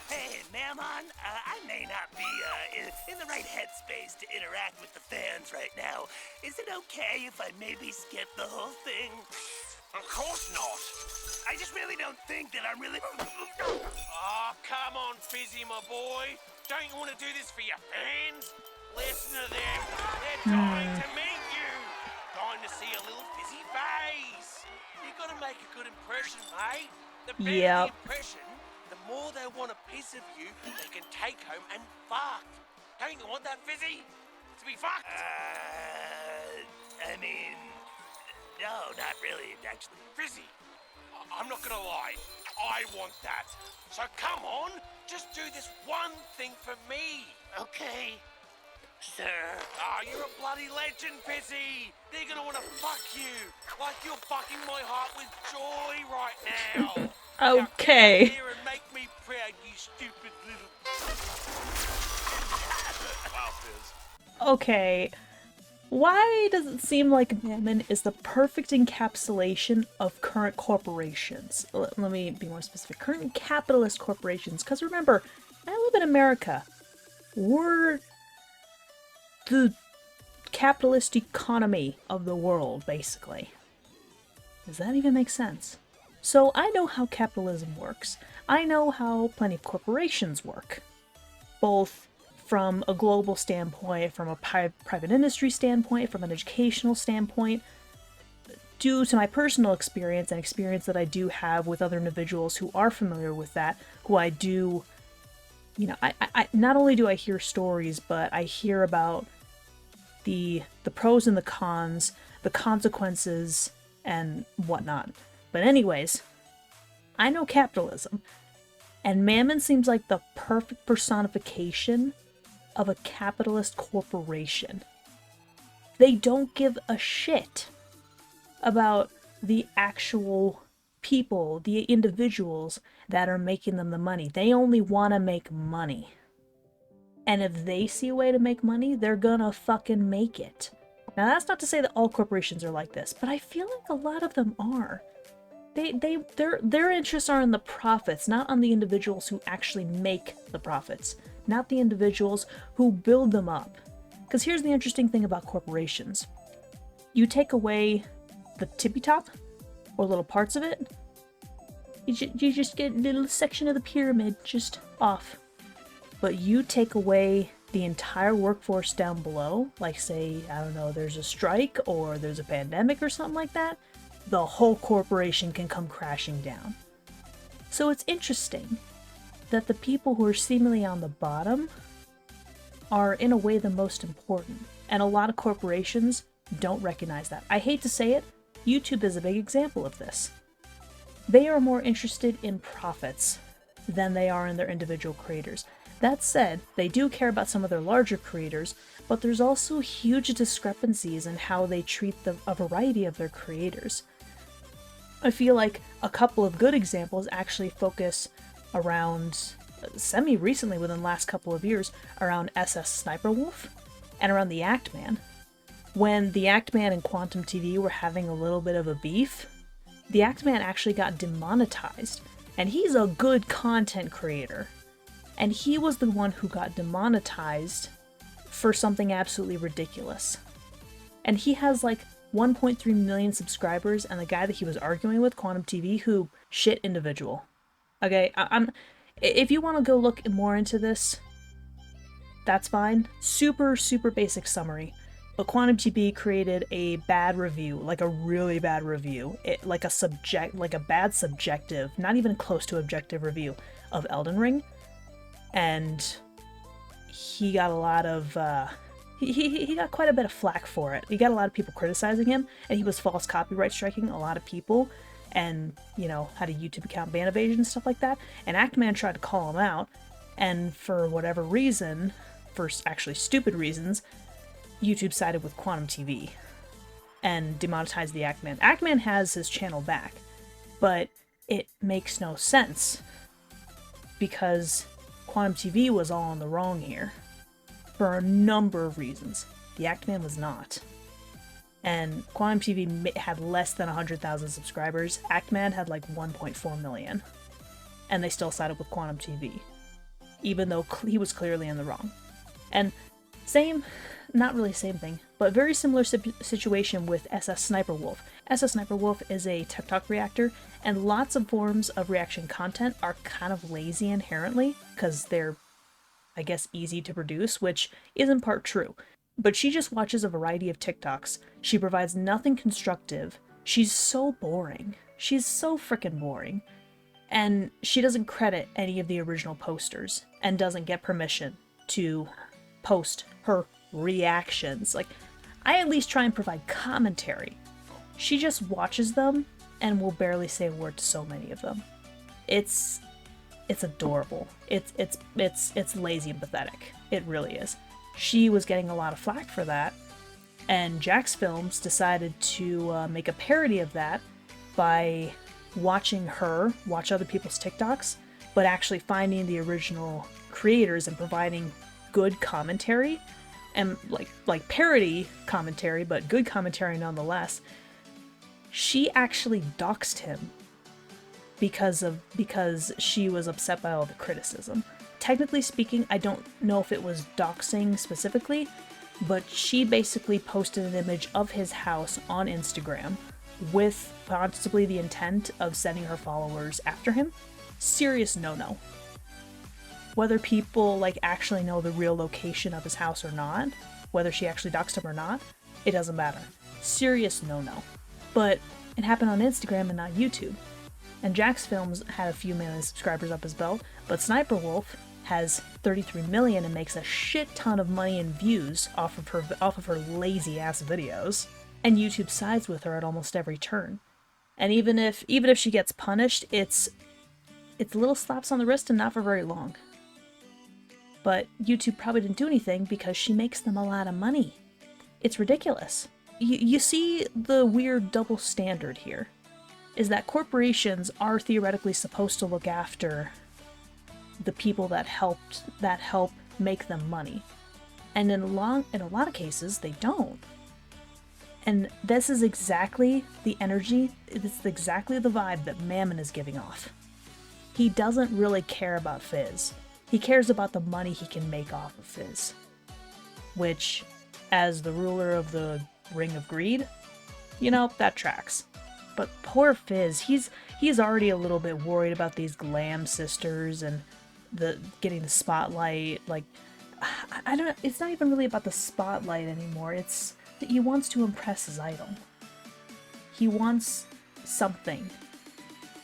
Hey, Mammon, I may not be in the right headspace to interact with the fans right now. Is it okay if I maybe skip the whole thing? Of course not. I just really don't think that I'm really... Oh, come on, Fizzy, my boy. Don't you want to do this for your fans? Listen to them. They're dying to meet you. Dying to see a little Fizzy face. You gotta make a good impression, mate. The better Yep. the impression, the more they want a piece of you they can take home and fuck. Don't you want that, Fizzy? To be fucked? I mean... No, not really, actually. Fizzy, I'm not gonna lie. I want that. So come on, just do this one thing for me. Okay. Sir. Ah, you're a bloody legend, Fizzy. They're gonna wanna fuck you. Like you're fucking my heart with joy right now. Now Okay. get out here and make me proud, you stupid little... Wow, Fizz. Okay. Why does it seem like Mammon is the perfect encapsulation of current corporations? Let me be more specific. Current capitalist corporations. Because remember, I live in America. We're the capitalist economy of the world, basically. Does that even make sense? So I know how capitalism works. I know how plenty of corporations work. Both from a global standpoint, from a private industry standpoint, from an educational standpoint. Due to my personal experience and experience that I do have with other individuals who are familiar with that, who I do, you know, I not only do I hear stories, but I hear about the pros and the cons, the consequences, and whatnot. But anyways, I know capitalism, and Mammon seems like the perfect personification of a capitalist corporation. They don't give a shit about the actual people, the individuals that are making them the money. They only want to make money. And if they see a way to make money, they're gonna fucking make it. Now that's not to say that all corporations are like this, but I feel like a lot of them are. Their interests are in the profits, not on the individuals who actually make the profits, not the individuals who build them up. Because here's the interesting thing about corporations. You take away the tippy top, or little parts of it, you just get a little section of the pyramid just off. But you take away the entire workforce down below, like say, I don't know, there's a strike or there's a pandemic or something like that, the whole corporation can come crashing down. So it's interesting that the people who are seemingly on the bottom are in a way the most important. And a lot of corporations don't recognize that. I hate to say it, YouTube is a big example of this. They are more interested in profits than they are in their individual creators. That said, they do care about some of their larger creators, but there's also huge discrepancies in how they treat a variety of their creators. I feel like a couple of good examples actually focus around, semi-recently within the last couple of years, around SS Sniper Wolf and around the Act Man. When the Act Man and Quantum TV were having a little bit of a beef, the Actman actually got demonetized, and he's a good content creator. And he was the one who got demonetized for something absolutely ridiculous. And he has like 1.3 million subscribers, and the guy that he was arguing with, Quantum TV, who shit individual. Okay, if you want to go look more into this, that's fine. Super, super basic summary. But Quantum TV created a bad review, like a really bad review, like a bad subjective, not even close to objective review of Elden Ring, and he got a lot of he got quite a bit of flack for it. He got a lot of people criticizing him, and he was false copyright striking a lot of people, and had a YouTube account ban evasion and stuff like that. And Actman tried to call him out, and for whatever reason, for actually stupid reasons, YouTube sided with Quantum TV and demonetized the Actman. Actman has his channel back, but it makes no sense because Quantum TV was all in the wrong here for a number of reasons. The Actman was not. And Quantum TV had less than 100,000 subscribers. Actman had like 1.4 million. And they still sided with Quantum TV, even though he was clearly in the wrong. And not really same thing, but very similar situation with SS Sniper Wolf. SS Sniper Wolf is a TikTok reactor, and lots of forms of reaction content are kind of lazy inherently, because they're, I guess, easy to produce, which is in part true. But she just watches a variety of TikToks. She provides nothing constructive. She's so boring. She's so freaking boring. And she doesn't credit any of the original posters, and doesn't get permission to post her reactions. Like, I at least try and provide commentary. She just watches them and will barely say a word to so many of them. It's adorable. It's lazy and pathetic. It really is. She was getting a lot of flack for that, and Jax Films decided to make a parody of that by watching her watch other people's TikToks, but actually finding the original creators and providing good commentary, and like parody commentary, but good commentary nonetheless. She actually doxed him because she was upset by all the criticism. Technically speaking, I don't know if it was doxing specifically, but she basically posted an image of his house on Instagram with possibly the intent of sending her followers after him. Serious no-no. Whether people actually know the real location of his house or not, whether she actually doxed him or not, it doesn't matter. Serious no-no. But it happened on Instagram and not YouTube. And Jax Films had a few million subscribers up his belt, but Sniper Wolf has 33 million and makes a shit ton of money and views off of her lazy ass videos. And YouTube sides with her at almost every turn. And even if she gets punished, it's little slaps on the wrist and not for very long. But YouTube probably didn't do anything because she makes them a lot of money. It's ridiculous. You see the weird double standard here, is that corporations are theoretically supposed to look after the people that help make them money. And in a lot of cases, they don't. And this is exactly the energy, it's exactly the vibe that Mammon is giving off. He doesn't really care about Fizz. He cares about the money he can make off of Fizz. Which, as the ruler of the Ring of Greed, that tracks. But poor Fizz, he's already a little bit worried about these glam sisters and getting the spotlight. I don't know, it's not even really about the spotlight anymore. It's that he wants to impress his idol. He wants something.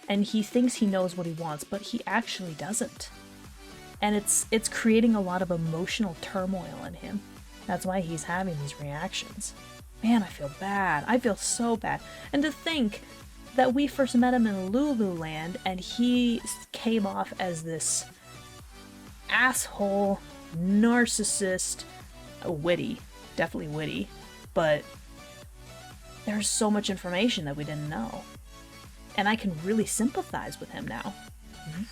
And he thinks he knows what he wants, but he actually doesn't. And it's creating a lot of emotional turmoil in him. That's why he's having these reactions. Man, I feel bad. I feel so bad. And to think that we first met him in Lululand and he came off as this asshole, narcissist, witty, definitely witty, but there's so much information that we didn't know. And I can really sympathize with him now.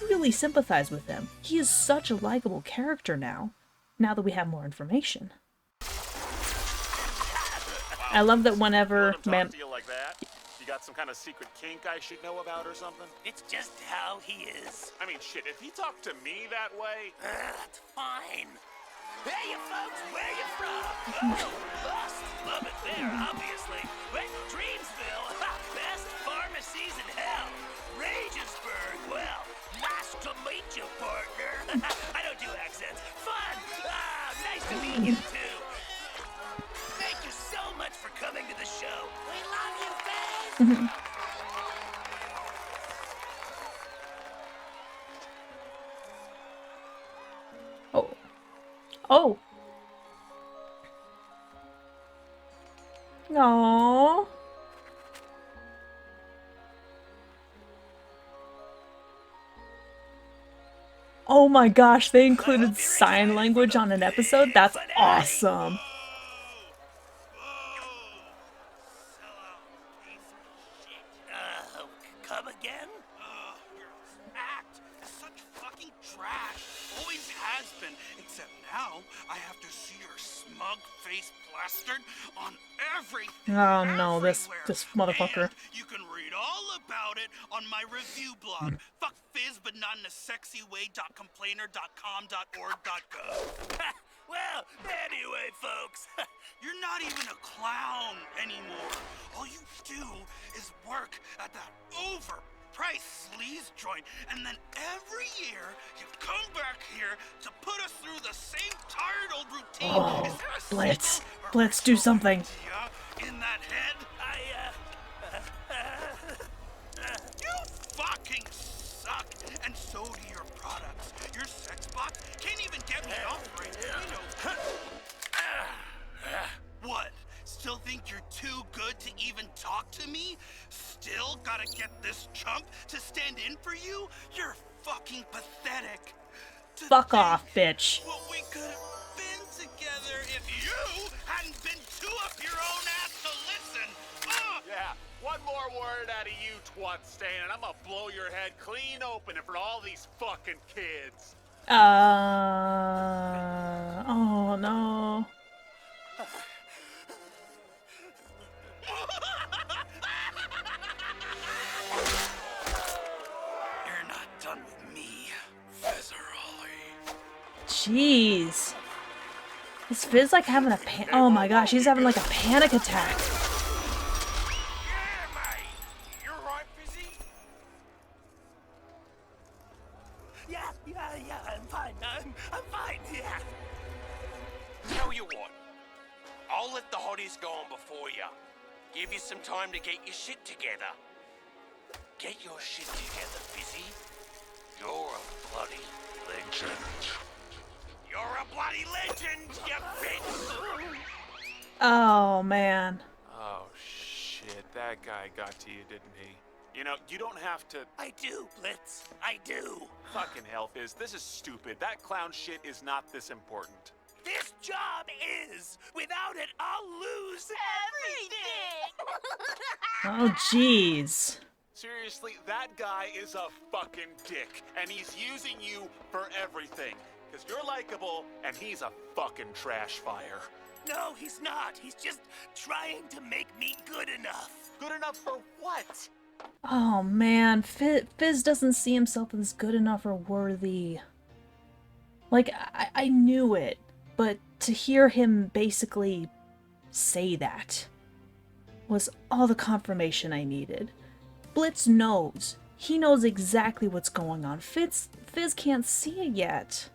Really sympathize with him. He is such a likable character now that we have more information. I love that whenever talk to you like that. You that some kind of secret kink I should know about or something? It's just how he is. I mean, shit, if he talked to me that way... That's fine. Hey, you folks, where you from? Oh, lost. Love it there, obviously. West Dreamsville, best pharmacies in hell. Ragesburg, well, nice to meet you, partner. I don't do accents. Fun. Nice to meet you, too. Thank you so much for coming to the show. We love you, Faze. Oh. Oh. Aww. Oh my gosh, they included sign language on an episode? That's awesome. Come again? Your act is such fucking trash. Always has been. Except now, I have to see your smug face plastered on everything. Oh no, this everywhere. motherfucker. And you can read all about it on my review blog. Fuck Fizz, but not in a sexy way. .complainer.com.org.gov. Well, anyway, folks. You're not even a clown anymore. All you do is work at that overpriced sleaze joint, and then every year you come back here to put us through the same tired old routine. Oh, Is there a Blitz. single Blitz, do something. idea in that head? You fucking suck, and so do your products. Your sex box can't even get me off right now. You know. What? Still think you're too good to even talk to me? Still gotta get this chump to stand in for you? You're fucking pathetic. To Fuck think off, bitch. what we could have been together if you hadn't been too up your own ass to listen. Yeah, one more word out of you, twat stain, and I'm gonna blow your head clean open in front of all these fucking kids. Oh no. You're not done with me, Fizarolli. Jeez. Is Fizz like having a oh my gosh, he's having like a panic attack. Yeah, mate. You're right, Fizzy. Yeah, I'm fine. I'm fine, yeah. Tell you what. I'll let the hotties go on before you. Give you some time to get your shit together. Get your shit together, Fizzy. You're a bloody legend. You're a bloody legend, you bitch! Oh man. Oh, shit, that guy got to you, didn't he? You know, you don't have to... I do, Blitz. I do. Fucking hell, Fizz, this is stupid. That clown shit is not this important. This job is. Without it, I'll lose everything. Oh jeez. Seriously, that guy is a fucking dick, and he's using you for everything. Because you're likable, and he's a fucking trash fire. No, he's not. He's just trying to make me good enough. Good enough for what? Oh man, Fizz doesn't see himself as good enough or worthy. Like, I knew it, but to hear him basically say that was all the confirmation I needed. Blitz knows. He knows exactly what's going on. Fizz can't see it yet.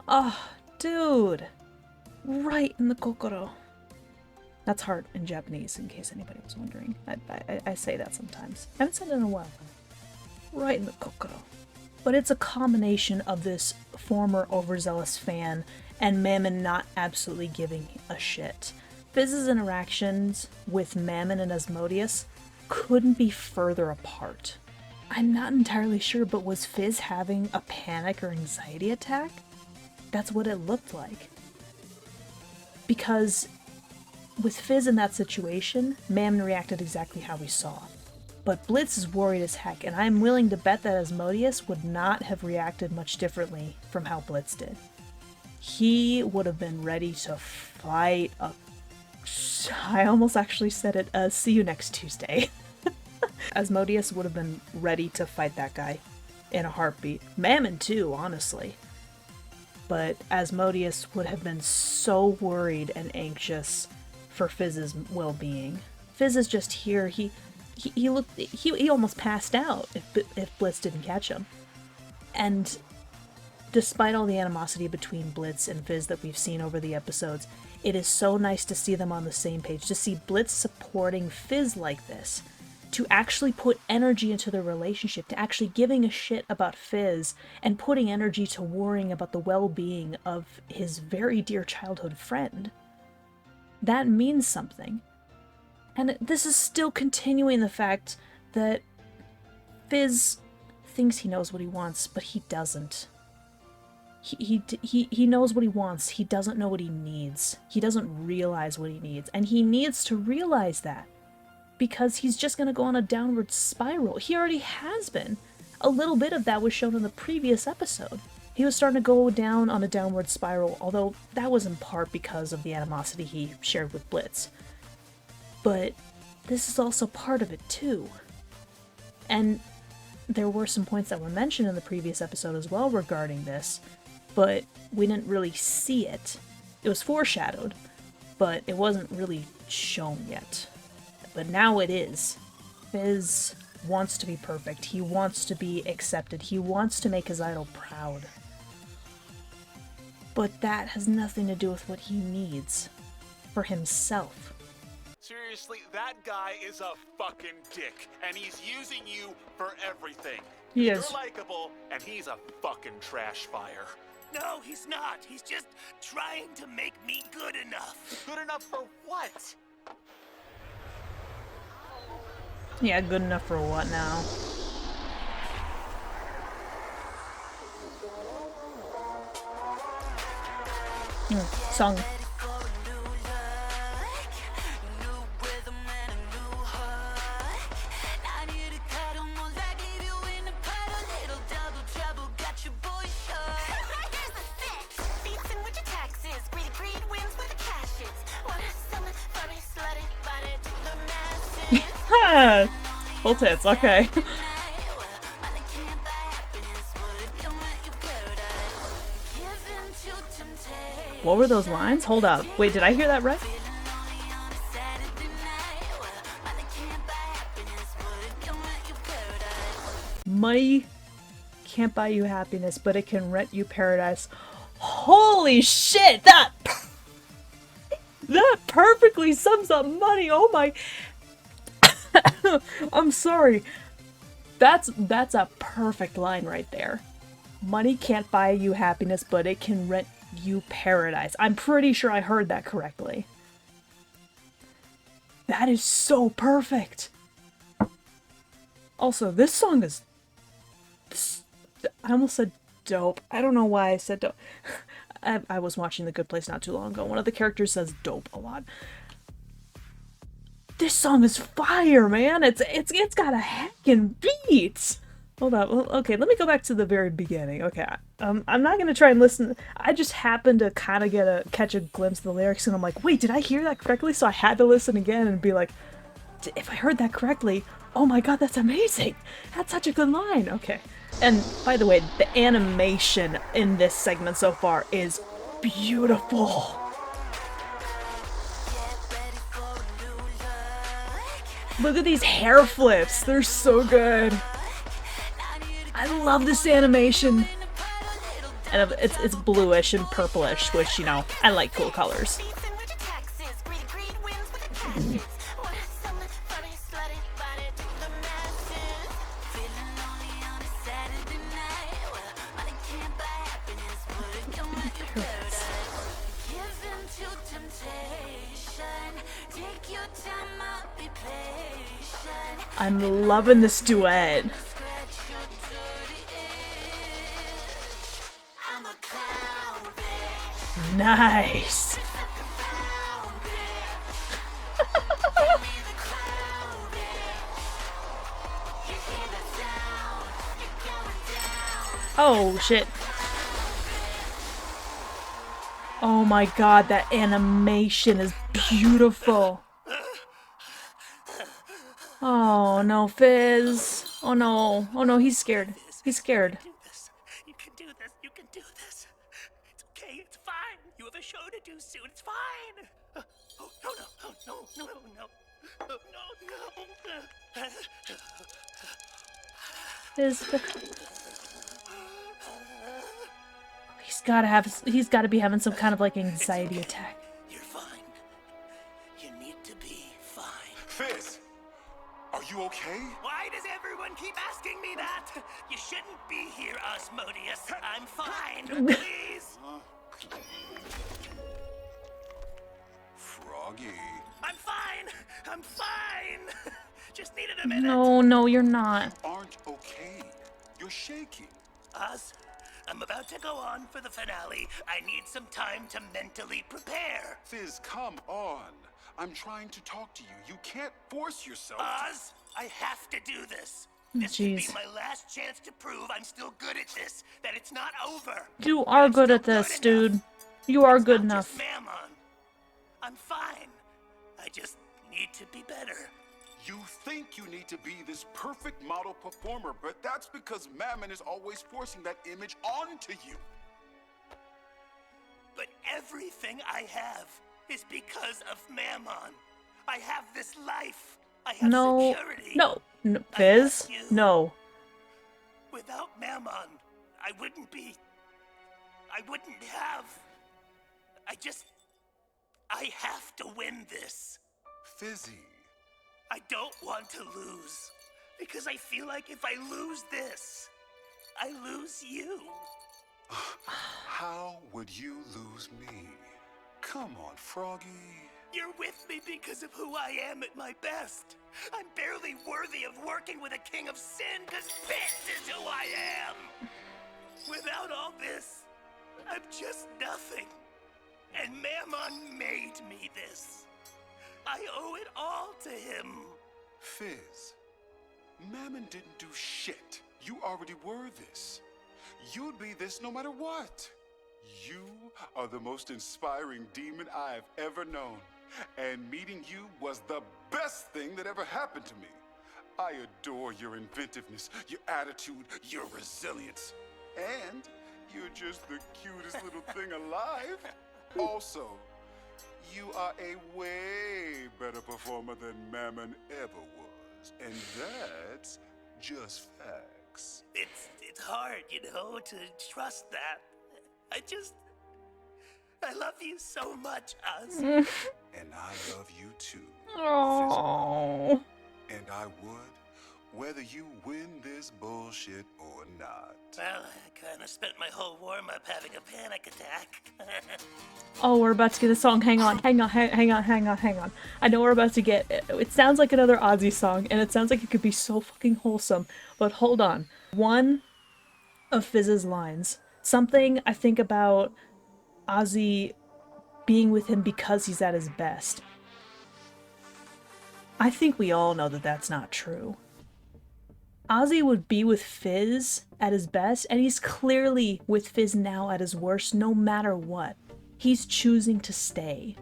Oh, dude. Right in the kokoro. That's hard in Japanese, in case anybody was wondering. I say that sometimes. I haven't said it in a while. Right in the kokoro. But it's a combination of this former overzealous fan and Mammon not absolutely giving a shit. Fizz's interactions with Mammon and Asmodeus couldn't be further apart. I'm not entirely sure, but was Fizz having a panic or anxiety attack? That's what it looked like. Because with Fizz in that situation, Mammon reacted exactly how we saw. But Blitz is worried as heck, and I'm willing to bet that Asmodeus would not have reacted much differently from how Blitz did. He would have been ready to fight I almost actually said it, see you next Tuesday. Asmodeus would have been ready to fight that guy in a heartbeat. Mammon too, honestly. But Asmodeus would have been so worried and anxious for Fizz's well-being. Fizz is just here. He almost passed out if Blitz didn't catch him. And despite all the animosity between Blitz and Fizz that we've seen over the episodes, it is so nice to see them on the same page, to see Blitz supporting Fizz like this, to actually put energy into the relationship, to actually giving a shit about Fizz and putting energy to worrying about the well-being of his very dear childhood friend. That means something. And this is still continuing the fact that Fizz thinks he knows what he wants, but he doesn't. He knows what he wants. He doesn't know what he needs. He doesn't realize what he needs. And he needs to realize that, because he's just going to go on a downward spiral. He already has been. A little bit of that was shown in the previous episode. He was starting to go down on a downward spiral, although that was in part because of the animosity he shared with Blitz. But this is also part of it too. And there were some points that were mentioned in the previous episode as well regarding this, but we didn't really see it. It was foreshadowed, but it wasn't really shown yet. But now it is. Fizz wants to be perfect. He wants to be accepted. He wants to make his idol proud. But that has nothing to do with what he needs for himself. Seriously, that guy is a fucking dick, and he's using you for everything. He You're is. likable, and he's a fucking trash fire. No, he's not. He's just trying to make me good enough. Good enough for what? Yeah, good enough for what now? Song. Full tits, okay. What were those lines? Hold up. Wait, did I hear that right? Money can't buy you happiness, but it can rent you paradise. Holy shit! That perfectly sums up money. Oh my... I'm sorry. That's a perfect line right there. Money can't buy you happiness, but it can rent you paradise. I'm pretty sure I heard that correctly. That is so perfect. Also, this song is... I almost said dope. I don't know why I said dope. I was watching The Good Place not too long ago. One of the characters says dope a lot. This song is fire, man. It's got a heckin' beat. Hold up. Okay, let me go back to the very beginning. Okay, I'm not gonna try and listen. I just happened to kind of catch a glimpse of the lyrics, and I'm like, wait, did I hear that correctly? So I had to listen again and be like, if I heard that correctly, oh my god, that's amazing. That's such a good line. Okay. And by the way, the animation in this segment so far is beautiful. Look at these hair flips. They're so good. I love this animation. And it's bluish and purplish, which, you know, I like cool colors. I'm loving this duet. Nice. Oh shit. Oh my god, that animation is beautiful. Oh no, Fizz. Oh no. Oh no, he's scared. He's scared. Do this. You can do this. You can do this. It's okay. It's fine. You have a show to do soon. It's fine. Oh no no oh, no no no no no no no. Fizz. He's gotta be having some kind of like anxiety attack. You're fine. You need to be fine. Fizz, are you okay? Why does everyone keep asking me that? You shouldn't be here, Osmodius. I'm fine. Please. Froggy. I'm fine. I'm fine. Just needed a minute. No, no, you're not. Aren't okay. You're shaking. Oz, I'm about to go on for the finale. I need some time to mentally prepare. Fizz, come on. I'm trying to talk to you. You can't force yourself. Oz, I have to do this. This could be Jeez. my last chance to prove I'm still good at this, that it's not over. You are good at this, dude. You are good Not just enough. Mammon. I'm fine. I just need to be better. You think you need to be this perfect model performer, but that's because Mammon is always forcing that image onto you. But everything I have is because of Mammon. I have this life. I have No, security. no, Fizz, no. Without Mammon, I wouldn't have. I have to win this. Fizzy. I don't want to lose. Because I feel like if I lose this, I lose you. How would you lose me? Come on, Froggy. You're with me because of who I am at my best. I'm barely worthy of working with a king of sin because this is who I am. Without all this, I'm just nothing. And Mammon made me this. I owe it all to him. Fizz, Mammon didn't do shit. You already were this. You'd be this no matter what. You are the most inspiring demon I've ever known. And meeting you was the best thing that ever happened to me. I adore your inventiveness, your attitude, your resilience. And you're just the cutest little thing alive. Also, you are a way better performer than Mammon ever was. And that's just facts. It's hard, to trust that. I love you so much, Oz. And I love you too. Oh. And I would, whether you win this bullshit or not. Well, I kind of spent my whole warm-up having a panic attack. Oh, we're about to get a song. Hang on. I know we're about to get it sounds like another Ozzy song, and it sounds like it could be so fucking wholesome. But hold on. One of Fizz's lines. Something I think about Ozzy being with him because he's at his best. I think we all know that that's not true. Ozzy would be with Fizz at his best, and he's clearly with Fizz now at his worst, no matter what. He's choosing to stay.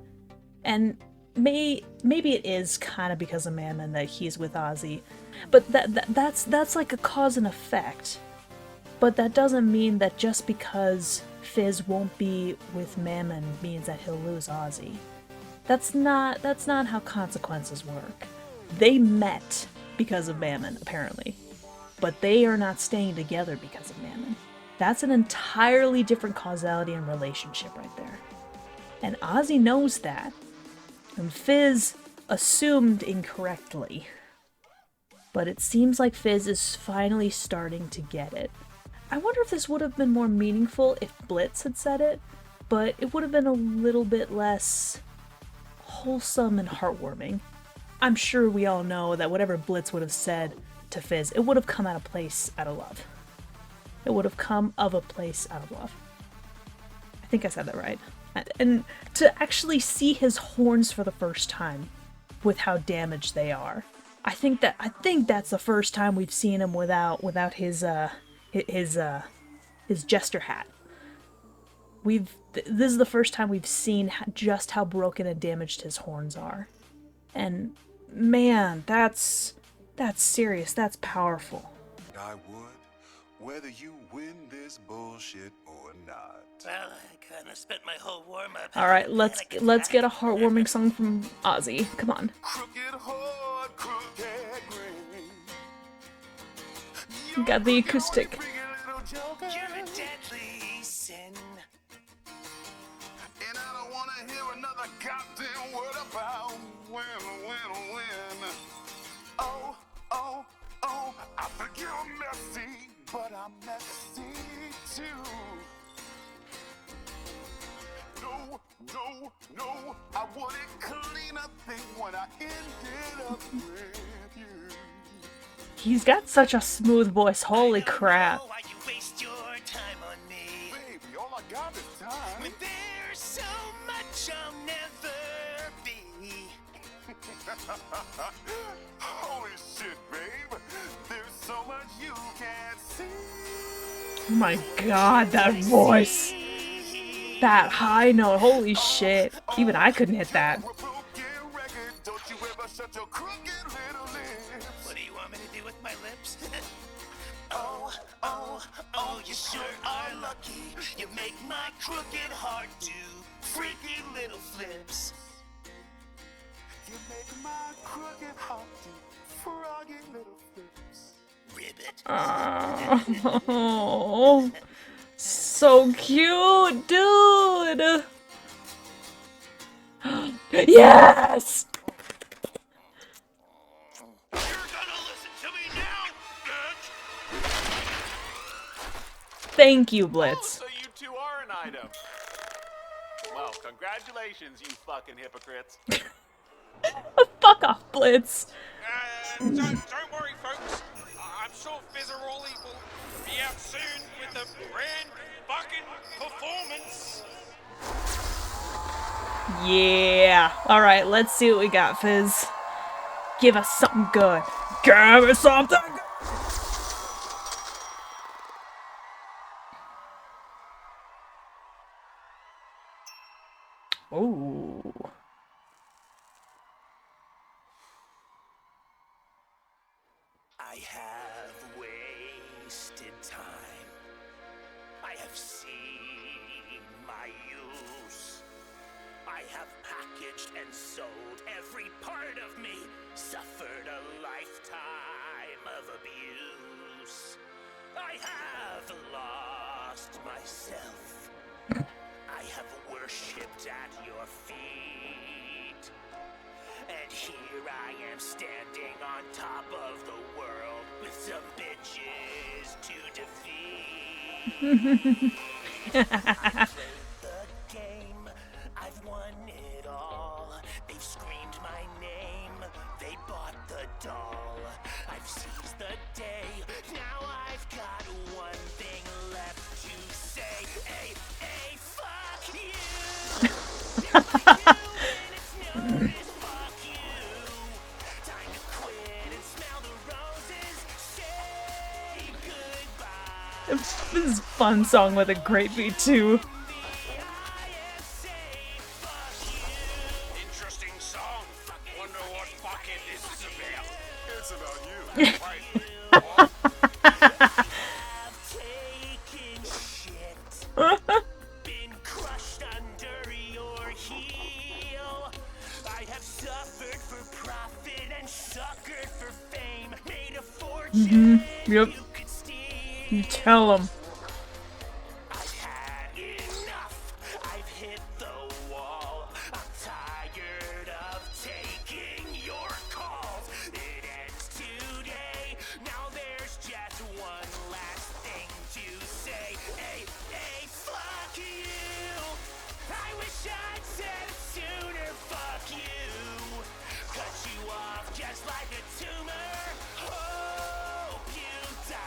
And maybe it is kind of because of Mammon that he's with Ozzy, but that's like a cause and effect. But that doesn't mean that just because Fizz won't be with Mammon means that he'll lose Ozzy. That's not how consequences work. They met because of Mammon, apparently. But they are not staying together because of Mammon. That's an entirely different causality and relationship right there. And Ozzy knows that. And Fizz assumed incorrectly. But it seems like Fizz is finally starting to get it. I wonder if this would have been more meaningful if Blitz had said it, but it would have been a little bit less wholesome and heartwarming. I'm sure we all know that whatever Blitz would have said to Fizz, it would have come out of place out of love. It would have come of a place out of love. I think I said that right. And to actually see his horns for the first time with how damaged they are. I think that's the first time we've seen him without his jester hat. This is the first time we've seen just how broken and damaged his horns are. And man, that's That's serious. That's powerful. I would, whether you win this bullshit or not. Well, I kind of spent my whole warm-up. All right, let's panic get a attack. heartwarming song from Ozzy. Come on. Crooked heart, crooked grain. You got the acoustic. Pretty little joker. You're a deadly sin. And I don't want to hear another goddamn word about when. Oh, oh, oh, I think you're messy, but I'm messy too. No, no, no, I wouldn't clean a thing when I ended up with you. He's got such a smooth voice. Holy crap. Why you waste your time on me? Baby, all I got is time. When there's so much I'll never be. Holy shit, babe. There's so much you can't see. Oh my god, that voice. That high note. Holy shit. Even I couldn't hit that. We're broken record. Don't you ever shut your crooked little lips. What do you want me to do with my lips? Oh, oh, oh, you sure are lucky. You make my crooked heart do freaky little flips. You make my crooked heart do froggy little flips. Ribbit. Oh, so cute, dude. Yes. You're gonna listen to me now, bitch! Thank you, Blitz. So you two are an item. Well, congratulations, you fucking hypocrites. Fuck off, Blitz. Don't worry, folks. I'm sure Fizarolli will be out soon with a grand fucking performance. Yeah. All right, let's see what we got, Fizz. Give us something good. Give us something good. Ooh. I have wasted time. I have seen my use. I have packaged and sold every part of me, suffered a lifetime of abuse. I have lost myself. I have worshipped at your feet. And here I am standing on top of the world with some bitches to defeat. I've played the game, I've won it all. They've screamed my name, they bought the doll. I've seized the day, now I've got one thing left to say. Hey, hey, fuck you! Fuck you, and it's known as fuck you. Time to quit and smell the roses. Say goodbye. This is a fun song with a great beat, too. Interesting song. Wonder what fucking this is about. It's about you. Wait, what? Taking shit. Been crushed under your heel. I have suffered for profit and suckered for fame. Made a fortune. Yep. You could steal. You tell him. I've had enough. I've hit the wall. I'm tired of taking your calls. It ends today. Now there's just one last thing to say. Hey, hey, fuck you. I wish I'd said it sooner. Fuck you. Cut you off just like a tumor. Hope you die.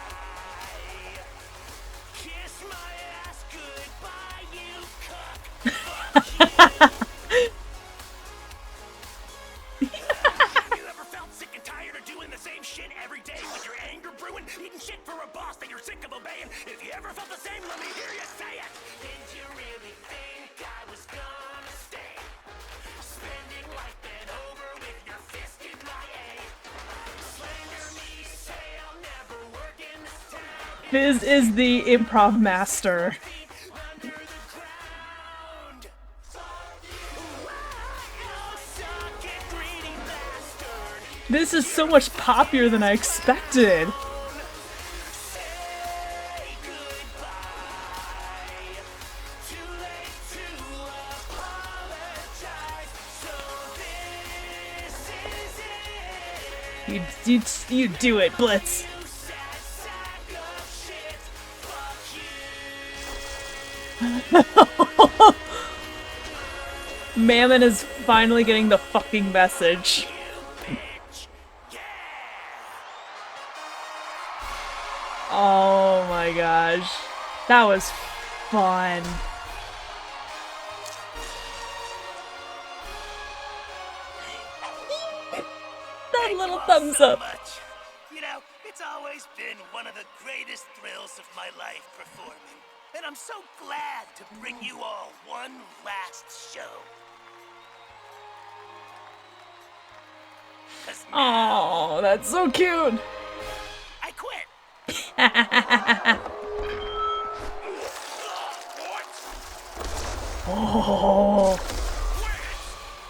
Kiss my ass goodbye, you cuck. You ever felt sick and tired of doing the same shit every day with your anger brewing, eating shit for a boss that you're sick of obeying? If you ever felt the same, let me hear you say it. Did you really think I was gonna stay? Spending life bent over with your fist in my aim. Slander Fizz is the improv master. This is so much poppier than I expected. You do it, Blitz. Mammon is finally getting the fucking message. Oh my gosh. That was fun. That little thumbs up. Much. You know, it's always been one of the greatest thrills of my life performing. And I'm so glad to bring you all one last show. 'Cause now Oh, that's so cute. I quit. Oh.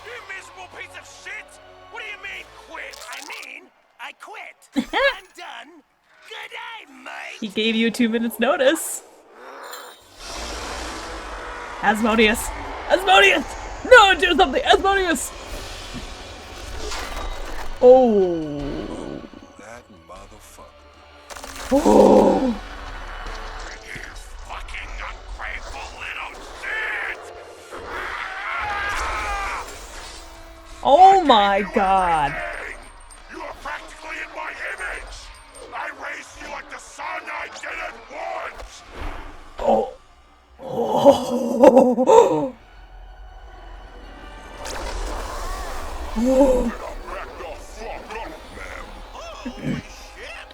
You miserable piece of shit! What do you mean, quit? I mean, I quit. I'm done. Good day, mate. He gave you 2 minutes notice. Asmodeus! Asmodeus! No, do something! Asmodeus! Oh. That motherfucker. Oh. You fucking ungrateful little shit! Oh my god. Hey, you are practically in my image! I raised you like the son I didn't want! Oh. Oh. Oh. Back the fuck up, man! Holy shit.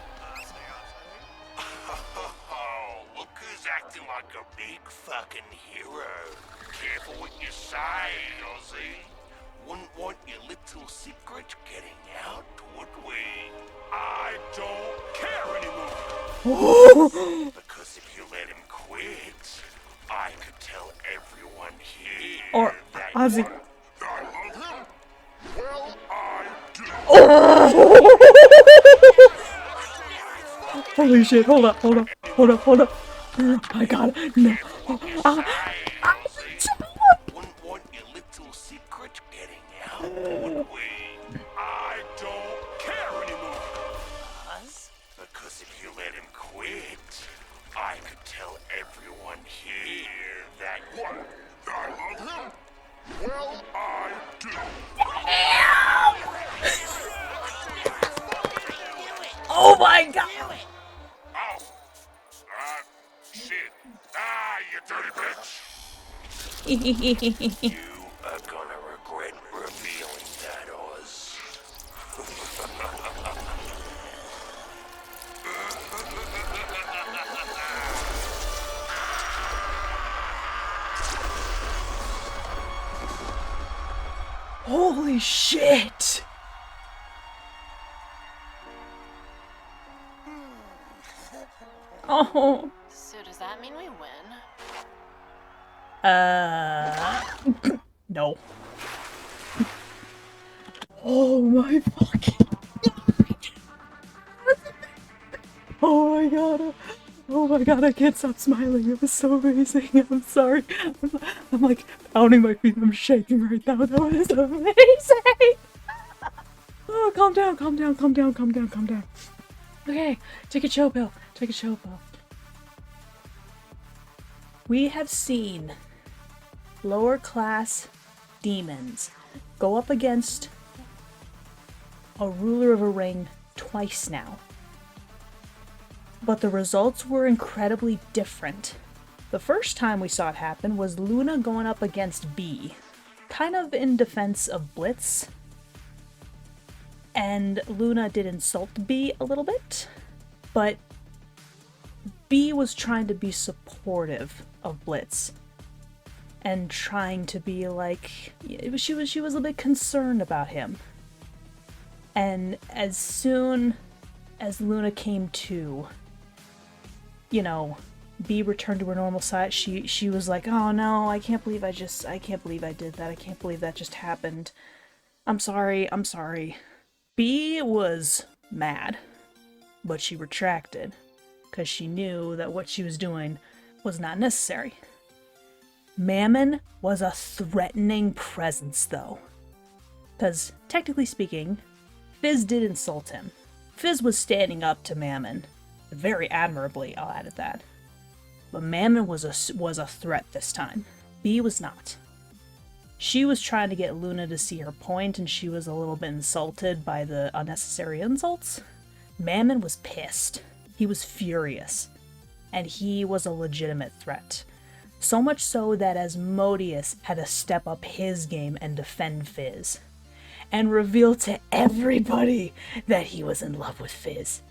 Oh, look who's acting like a big fucking hero. Careful what you say, Ozzy. Wouldn't want your little secret getting out, would we? I don't care anymore. Because if you let him quit, I could tell everyone here Or that Ozzy. I love him. Well, I do. Holy shit, hold up, hold up, hold up, hold up. I got it. No. Wouldn't want your little secret getting out, would we? I don't care anymore. Us? Because if you let him quit, I could tell everyone here that what? I love him? Well, I do. Oh my god. Oh. Shit. You dirty bitch. You are gonna regret revealing that, Oz. Holy shit. Oh. So does that mean we win? No. Oh my fucking god. Oh my god. Oh my god, I can't stop smiling. It was so amazing. I'm sorry. I'm like pounding my feet. I'm shaking right now. That was amazing. Oh, calm down, calm down, calm down, calm down, calm down. Okay, take a chill pill. Take a chill pill. We have seen lower class demons go up against a ruler of a ring twice now. But the results were incredibly different. The first time we saw it happen was Luna going up against B, kind of in defense of Blitz. And Luna did insult B a little bit, but B was trying to be supportive of Blitz and trying to be like, she was a bit concerned about him. And as soon as Luna came to, you know, Bee returned to her normal size, she was like, oh no, I can't believe I did that. I can't believe that just happened. I'm sorry. Bee was mad, but she retracted, because she knew that what she was doing was not necessary. Mammon was a threatening presence, though. Because, technically speaking, Fiz did insult him. Fiz was standing up to Mammon. Very admirably, I'll add at that. But Mammon was a threat this time. Bee was not. She was trying to get Luna to see her point, and she was a little bit insulted by the unnecessary insults. Mammon was pissed. He was furious. And he was a legitimate threat. So much so that Asmodeus had to step up his game and defend Fiz. And reveal to everybody that he was in love with Fiz.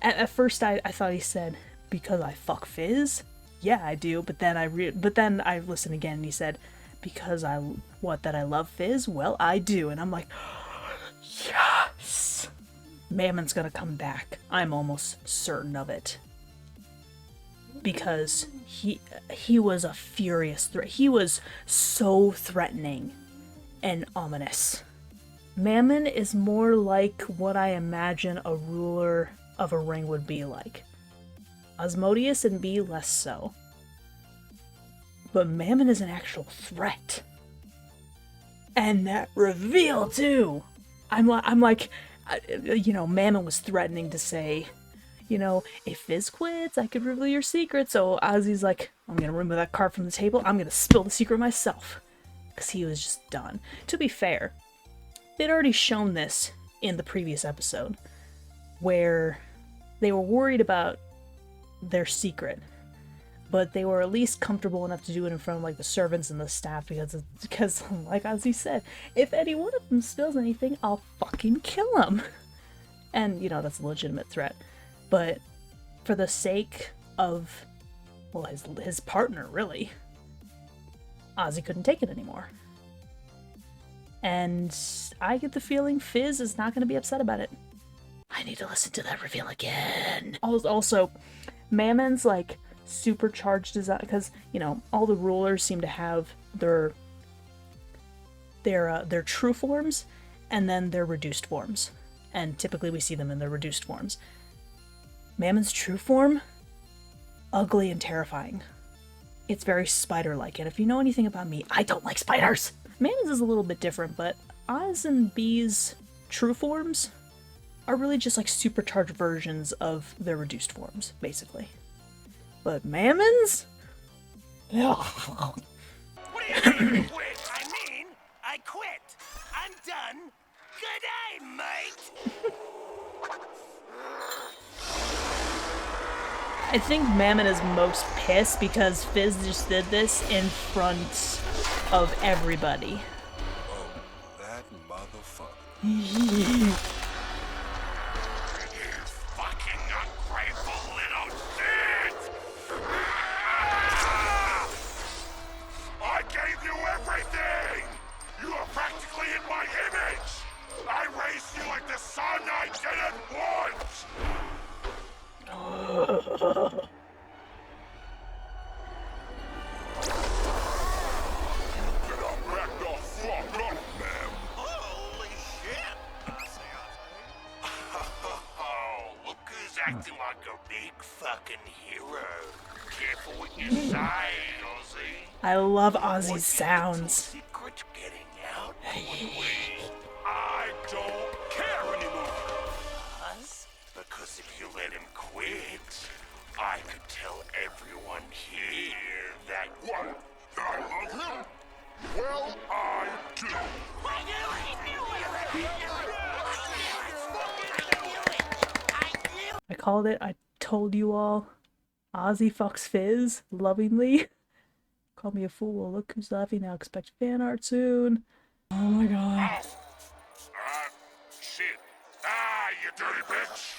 At first I thought he said, because I fuck Fiz? Yeah, I do, but then I listened again and he said, because that I love Fiz? Well, I do. And I'm like, yes! Mammon's gonna come back. I'm almost certain of it. Because he was a furious threat. He was so threatening and ominous. Mammon is more like what I imagine a ruler of a ring would be like. Asmodeus and Bee less so. But Mammon is an actual threat. And that reveal too! I'm like, you know, Mammon was threatening to say, you know, if Fiz quits, I could reveal your secret. So Ozzy's like, I'm gonna remove that card from the table, I'm gonna spill the secret myself. Because he was just done. To be fair, they'd already shown this in the previous episode, where they were worried about their secret, but they were at least comfortable enough to do it in front of like the servants and the staff, because like Ozzy said, if any one of them spills anything, I'll fucking kill him. And, you know, that's a legitimate threat. But for the sake of, well, his partner, really, Ozzy couldn't take it anymore. And I get the feeling Fiz is not going to be upset about it. I need to listen to that reveal again. Also, Mammon's like supercharged design, because, you know, all the rulers seem to have their true forms and then their reduced forms. And typically we see them in their reduced forms. Mammon's true form, ugly and terrifying. It's very spider-like, and if you know anything about me, I don't like spiders! Mammon's is a little bit different, but Oz and Bee's true forms are really just like supercharged versions of their reduced forms, basically. But Mammon's? What do you mean, quit? I mean, I quit. I'm done. Good day, mate. I think Mammon is most pissed because Fiz just did this in front of everybody. Oh, that motherfucker. You fucking ungrateful little shit! I gave you everything! You are practically in my image! I raised you like the son I didn't want! Back the fuck up, ma'am! Holy shit! Oh, look who's acting like a big fucking hero. Careful what you say, Ozzy. I love Ozzy's sounds. Secret's getting out. I don't care anymore. Us? Because if you let him quit, I could tell everyone here that what? That I love him? Well, I do. I called it. I told you all. Ozzy fucks Fiz lovingly. Call me a fool. Well, look who's laughing now. Expect fan art soon. Oh my god. Shit. You dirty bitch.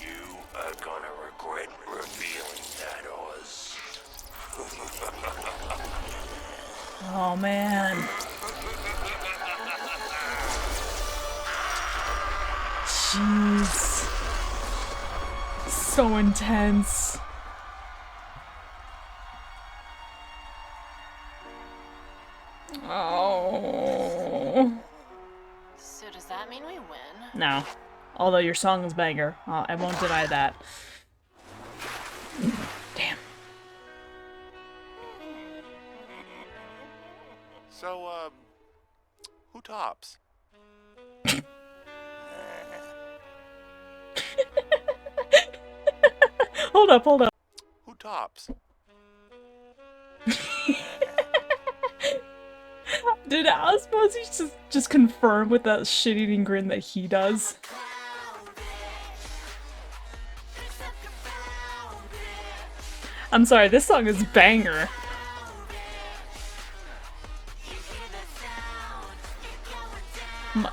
You are gonna regret revealing that, Oz. Oh man. Jeez. so intense. Oh. So does that mean we win? No. Although your song is banger. I won't deny that. Damn. So, who tops? Hold up, hold up. Who tops? Did Osmosis just confirm with that shit-eating grin that he does? I'm sorry, this song is banger.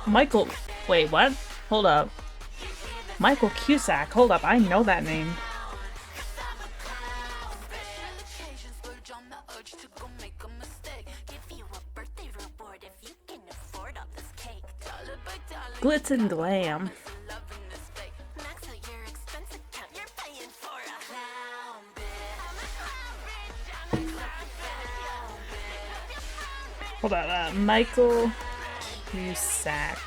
Michael... Wait, what? Hold up. Michael Cusack. Hold up, I know that name. Glitz and glam. Hold on, Michael Cusack.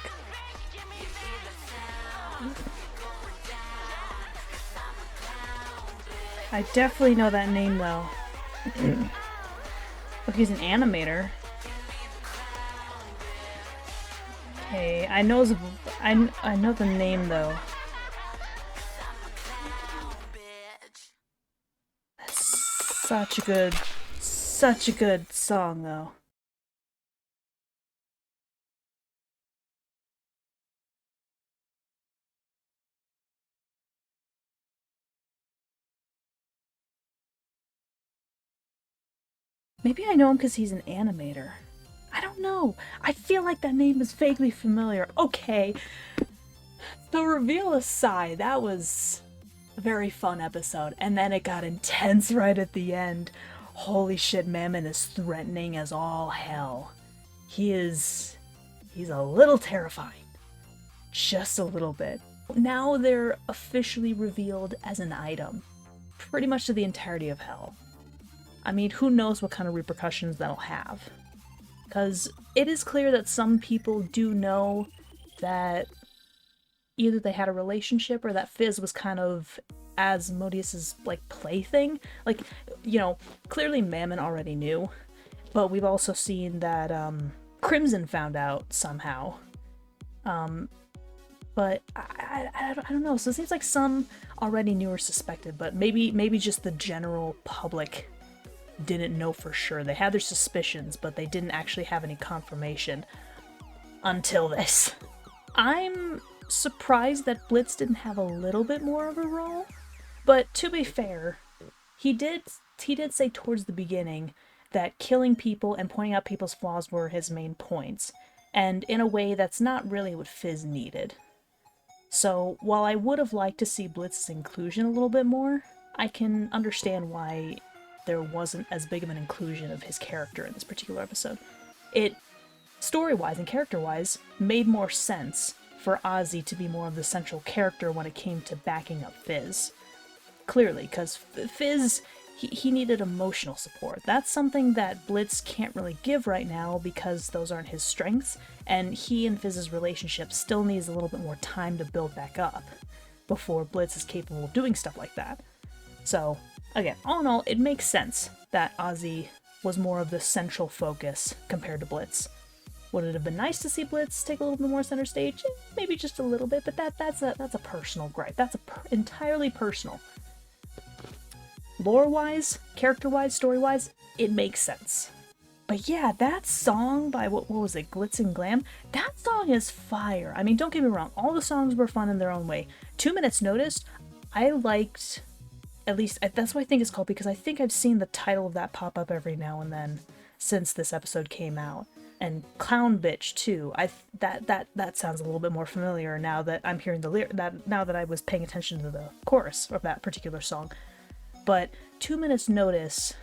I definitely know that name though. Oh, he's an animator. Okay, I know the name though. That's such a good song though. Maybe I know him because he's an animator. I don't know. I feel like that name is vaguely familiar. Okay. The reveal aside, that was a very fun episode. And then it got intense right at the end. Holy shit, Mammon is threatening as all hell. He's a little terrifying. Just a little bit. Now they're officially revealed as an item. Pretty much to the entirety of hell. I mean, who knows what kind of repercussions that'll have. Because it is clear that some people do know that either they had a relationship or that Fizz was kind of Asmodeus's, like, plaything. Like, you know, clearly Mammon already knew, but we've also seen that Crimson found out somehow. But I don't know, so it seems like some already knew or suspected, but maybe just the general public didn't know for sure. They had their suspicions, but they didn't actually have any confirmation until this. I'm surprised that Blitz didn't have a little bit more of a role, but to be fair, he did say towards the beginning that killing people and pointing out people's flaws were his main points, and in a way that's not really what Fizz needed. So while I would have liked to see Blitz's inclusion a little bit more, I can understand why there wasn't as big of an inclusion of his character in this particular episode. It, story-wise and character-wise, made more sense for Ozzy to be more of the central character when it came to backing up Fizz. Clearly, because Fizz, he needed emotional support. That's something that Blitz can't really give right now because those aren't his strengths, and he and Fizz's relationship still needs a little bit more time to build back up before Blitz is capable of doing stuff like that. So, again, all in all, it makes sense that Ozzy was more of the central focus compared to Blitz. Would it have been nice to see Blitz take a little bit more center stage? Maybe just a little bit, but that's a personal gripe. That's entirely personal. Lore-wise, character-wise, story-wise, it makes sense. But yeah, that song by, what was it, Glitz and Glam? That song is fire. I mean, don't get me wrong, all the songs were fun in their own way. 2 Minutes Notice, I liked, at least, that's what I think it's called, because I think I've seen the title of that pop up every now and then since this episode came out. And Clown Bitch too. That sounds a little bit more familiar now that I'm hearing now that I was paying attention to the chorus of that particular song. But 2 Minutes Notice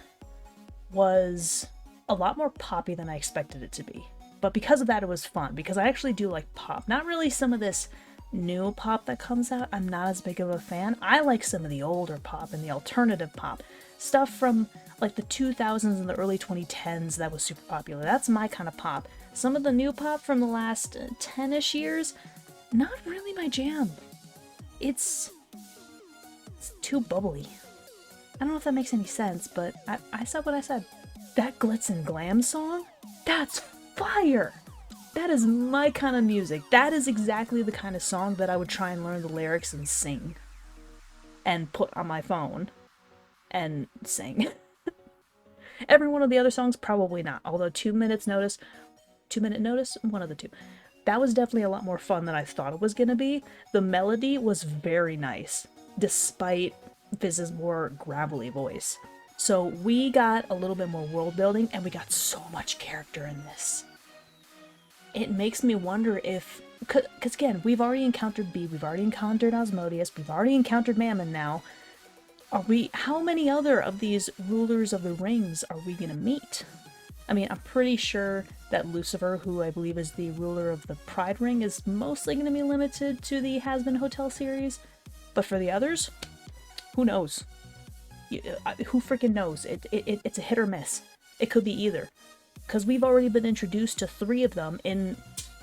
was a lot more poppy than I expected it to be. But because of that, it was fun, because I actually do like pop. Not really some of this new pop that comes out, I'm not as big of a fan. I like some of the older pop and the alternative pop. Stuff from like the 2000s and the early 2010s that was super popular. That's my kind of pop. Some of the new pop from the last 10-ish years, not really my jam. It's too bubbly. I don't know if that makes any sense, but I said what I said. That Glitz and Glam song? That's fire! That is my kind of music. That is exactly the kind of song that I would try and learn the lyrics and sing. And put on my phone. And sing. Every one of the other songs, probably not. Although 2 minute notice, one of the two. That was definitely a lot more fun than I thought it was going to be. The melody was very nice, despite Fiz's more gravelly voice. So we got a little bit more world building, and we got so much character in this. It makes me wonder if, because again, we've already encountered Bee, we've already encountered Asmodeus, we've already encountered Mammon now. How many other of these rulers of the rings are we gonna meet? I mean, I'm pretty sure that Lucifer, who I believe is the ruler of the Pride Ring, is mostly gonna be limited to the Has Been Hotel series. But for the others, who knows? Who freaking knows? It's a hit or miss. It could be either. Because we've already been introduced to 3 of them in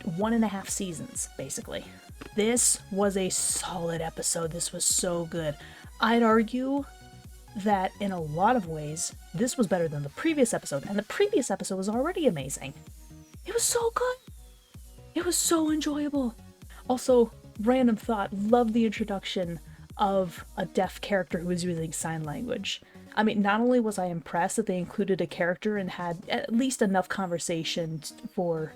1.5 seasons, basically. This was a solid episode. This was so good. I'd argue that in a lot of ways, this was better than the previous episode, and the previous episode was already amazing. It was so good. It was so enjoyable. Also, random thought, love the introduction of a deaf character who was using sign language. I mean, not only was I impressed that they included a character and had at least enough conversation for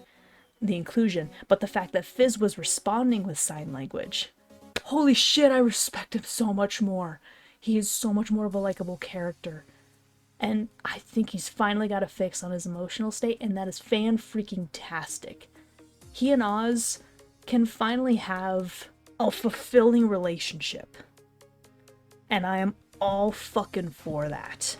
the inclusion, but the fact that Fiz was responding with sign language. Holy shit, I respect him so much more. He is so much more of a likable character. And I think he's finally got a fix on his emotional state, and that is fan-freaking-tastic. He and Oz can finally have a fulfilling relationship. And I am all fucking for that.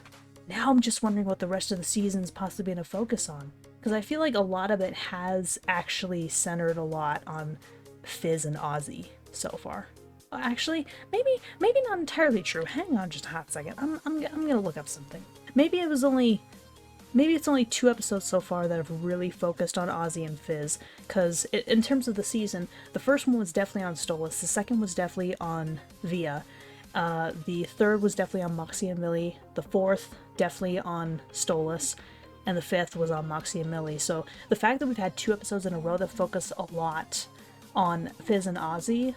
Now I'm just wondering what the rest of the season's possibly going to focus on. Because I feel like a lot of it has actually centered a lot on Fiz and Ozzy so far. Actually, maybe not entirely true. Hang on just a hot second. I'm gonna look up something. Maybe it's only 2 episodes so far that have really focused on Ozzy and Fiz. Because in terms of the season, the first one was definitely on Stolas. The second was definitely on Via. The third was definitely on Moxie and Millie. The fourth, definitely on Stolas. And the fifth was on Moxie and Millie. So the fact that we've had 2 episodes in a row that focus a lot on Fiz and Ozzy,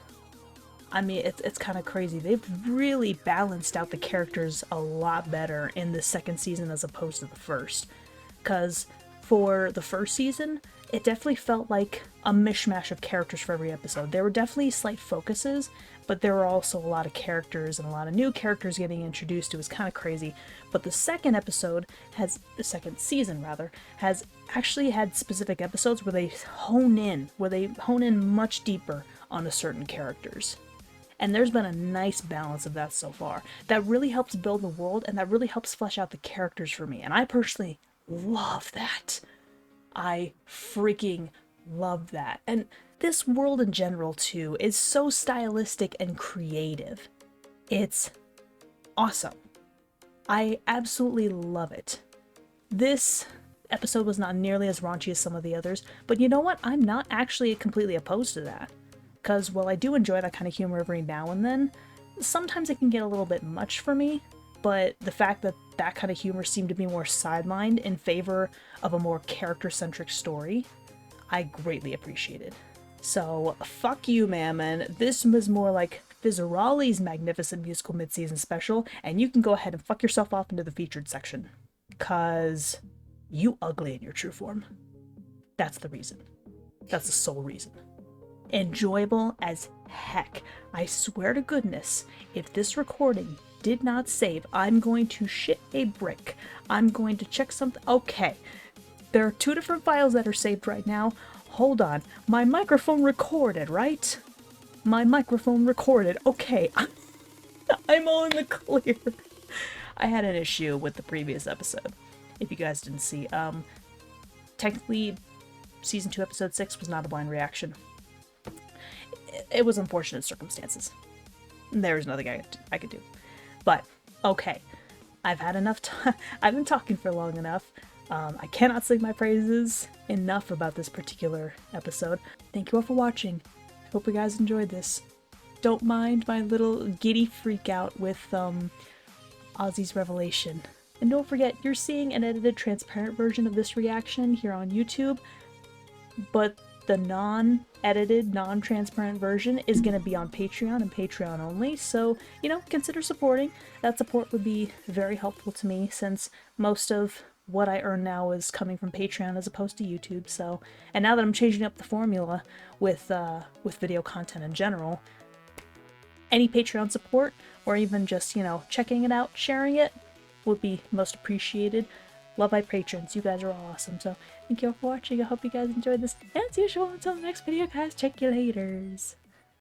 I mean, it's kind of crazy. They've really balanced out the characters a lot better in the second season as opposed to the first. Because for the first season, it definitely felt like a mishmash of characters for every episode. There were definitely slight focuses, but there were also a lot of characters and a lot of new characters getting introduced. It was kind of crazy. But the second season has actually had specific episodes where they hone in much deeper onto certain characters. And there's been a nice balance of that so far. That really helps build the world, and that really helps flesh out the characters for me. And I personally love that. I freaking love that. And this world in general, too, is so stylistic and creative. It's awesome. I absolutely love it. This episode was not nearly as raunchy as some of the others, but you know what? I'm not actually completely opposed to that. Because while I do enjoy that kind of humor every now and then, sometimes it can get a little bit much for me, but the fact that that kind of humor seemed to be more sidelined in favor of a more character-centric story, I greatly appreciated. So, fuck you, Mammon. This was more like Fizarolli's magnificent musical mid-season special, and you can go ahead and fuck yourself off into the featured section. 'Cause you ugly in your true form. That's the reason. That's the sole reason. Enjoyable as heck. I swear to goodness, if this recording did not save, I'm going to shit a brick. I'm going to check something. Okay, there are 2 different files that are saved right now. Hold on. My microphone recorded, right? My microphone recorded. Okay, I'm all in the clear. I had an issue with the previous episode, if you guys didn't see. Technically, Season 2, Episode 6 was not a blind reaction. it was unfortunate circumstances. There's nothing I could do. But, okay. I've had enough time. I've been talking for long enough. I cannot sing my praises enough about this particular episode. Thank you all for watching. Hope you guys enjoyed this. Don't mind my little giddy freak out with Ozzy's revelation. And don't forget, you're seeing an edited transparent version of this reaction here on YouTube, but the non-edited, non-transparent version is going to be on Patreon and Patreon only, so, you know, consider supporting. That support would be very helpful to me, since most of what I earn now is coming from Patreon as opposed to YouTube, so... And now that I'm changing up the formula with video content in general, any Patreon support, or even just, you know, checking it out, sharing it, would be most appreciated. Love my patrons. You guys are all awesome. So thank you all for watching. I hope you guys enjoyed this. As usual, until the next video, guys, check you laters.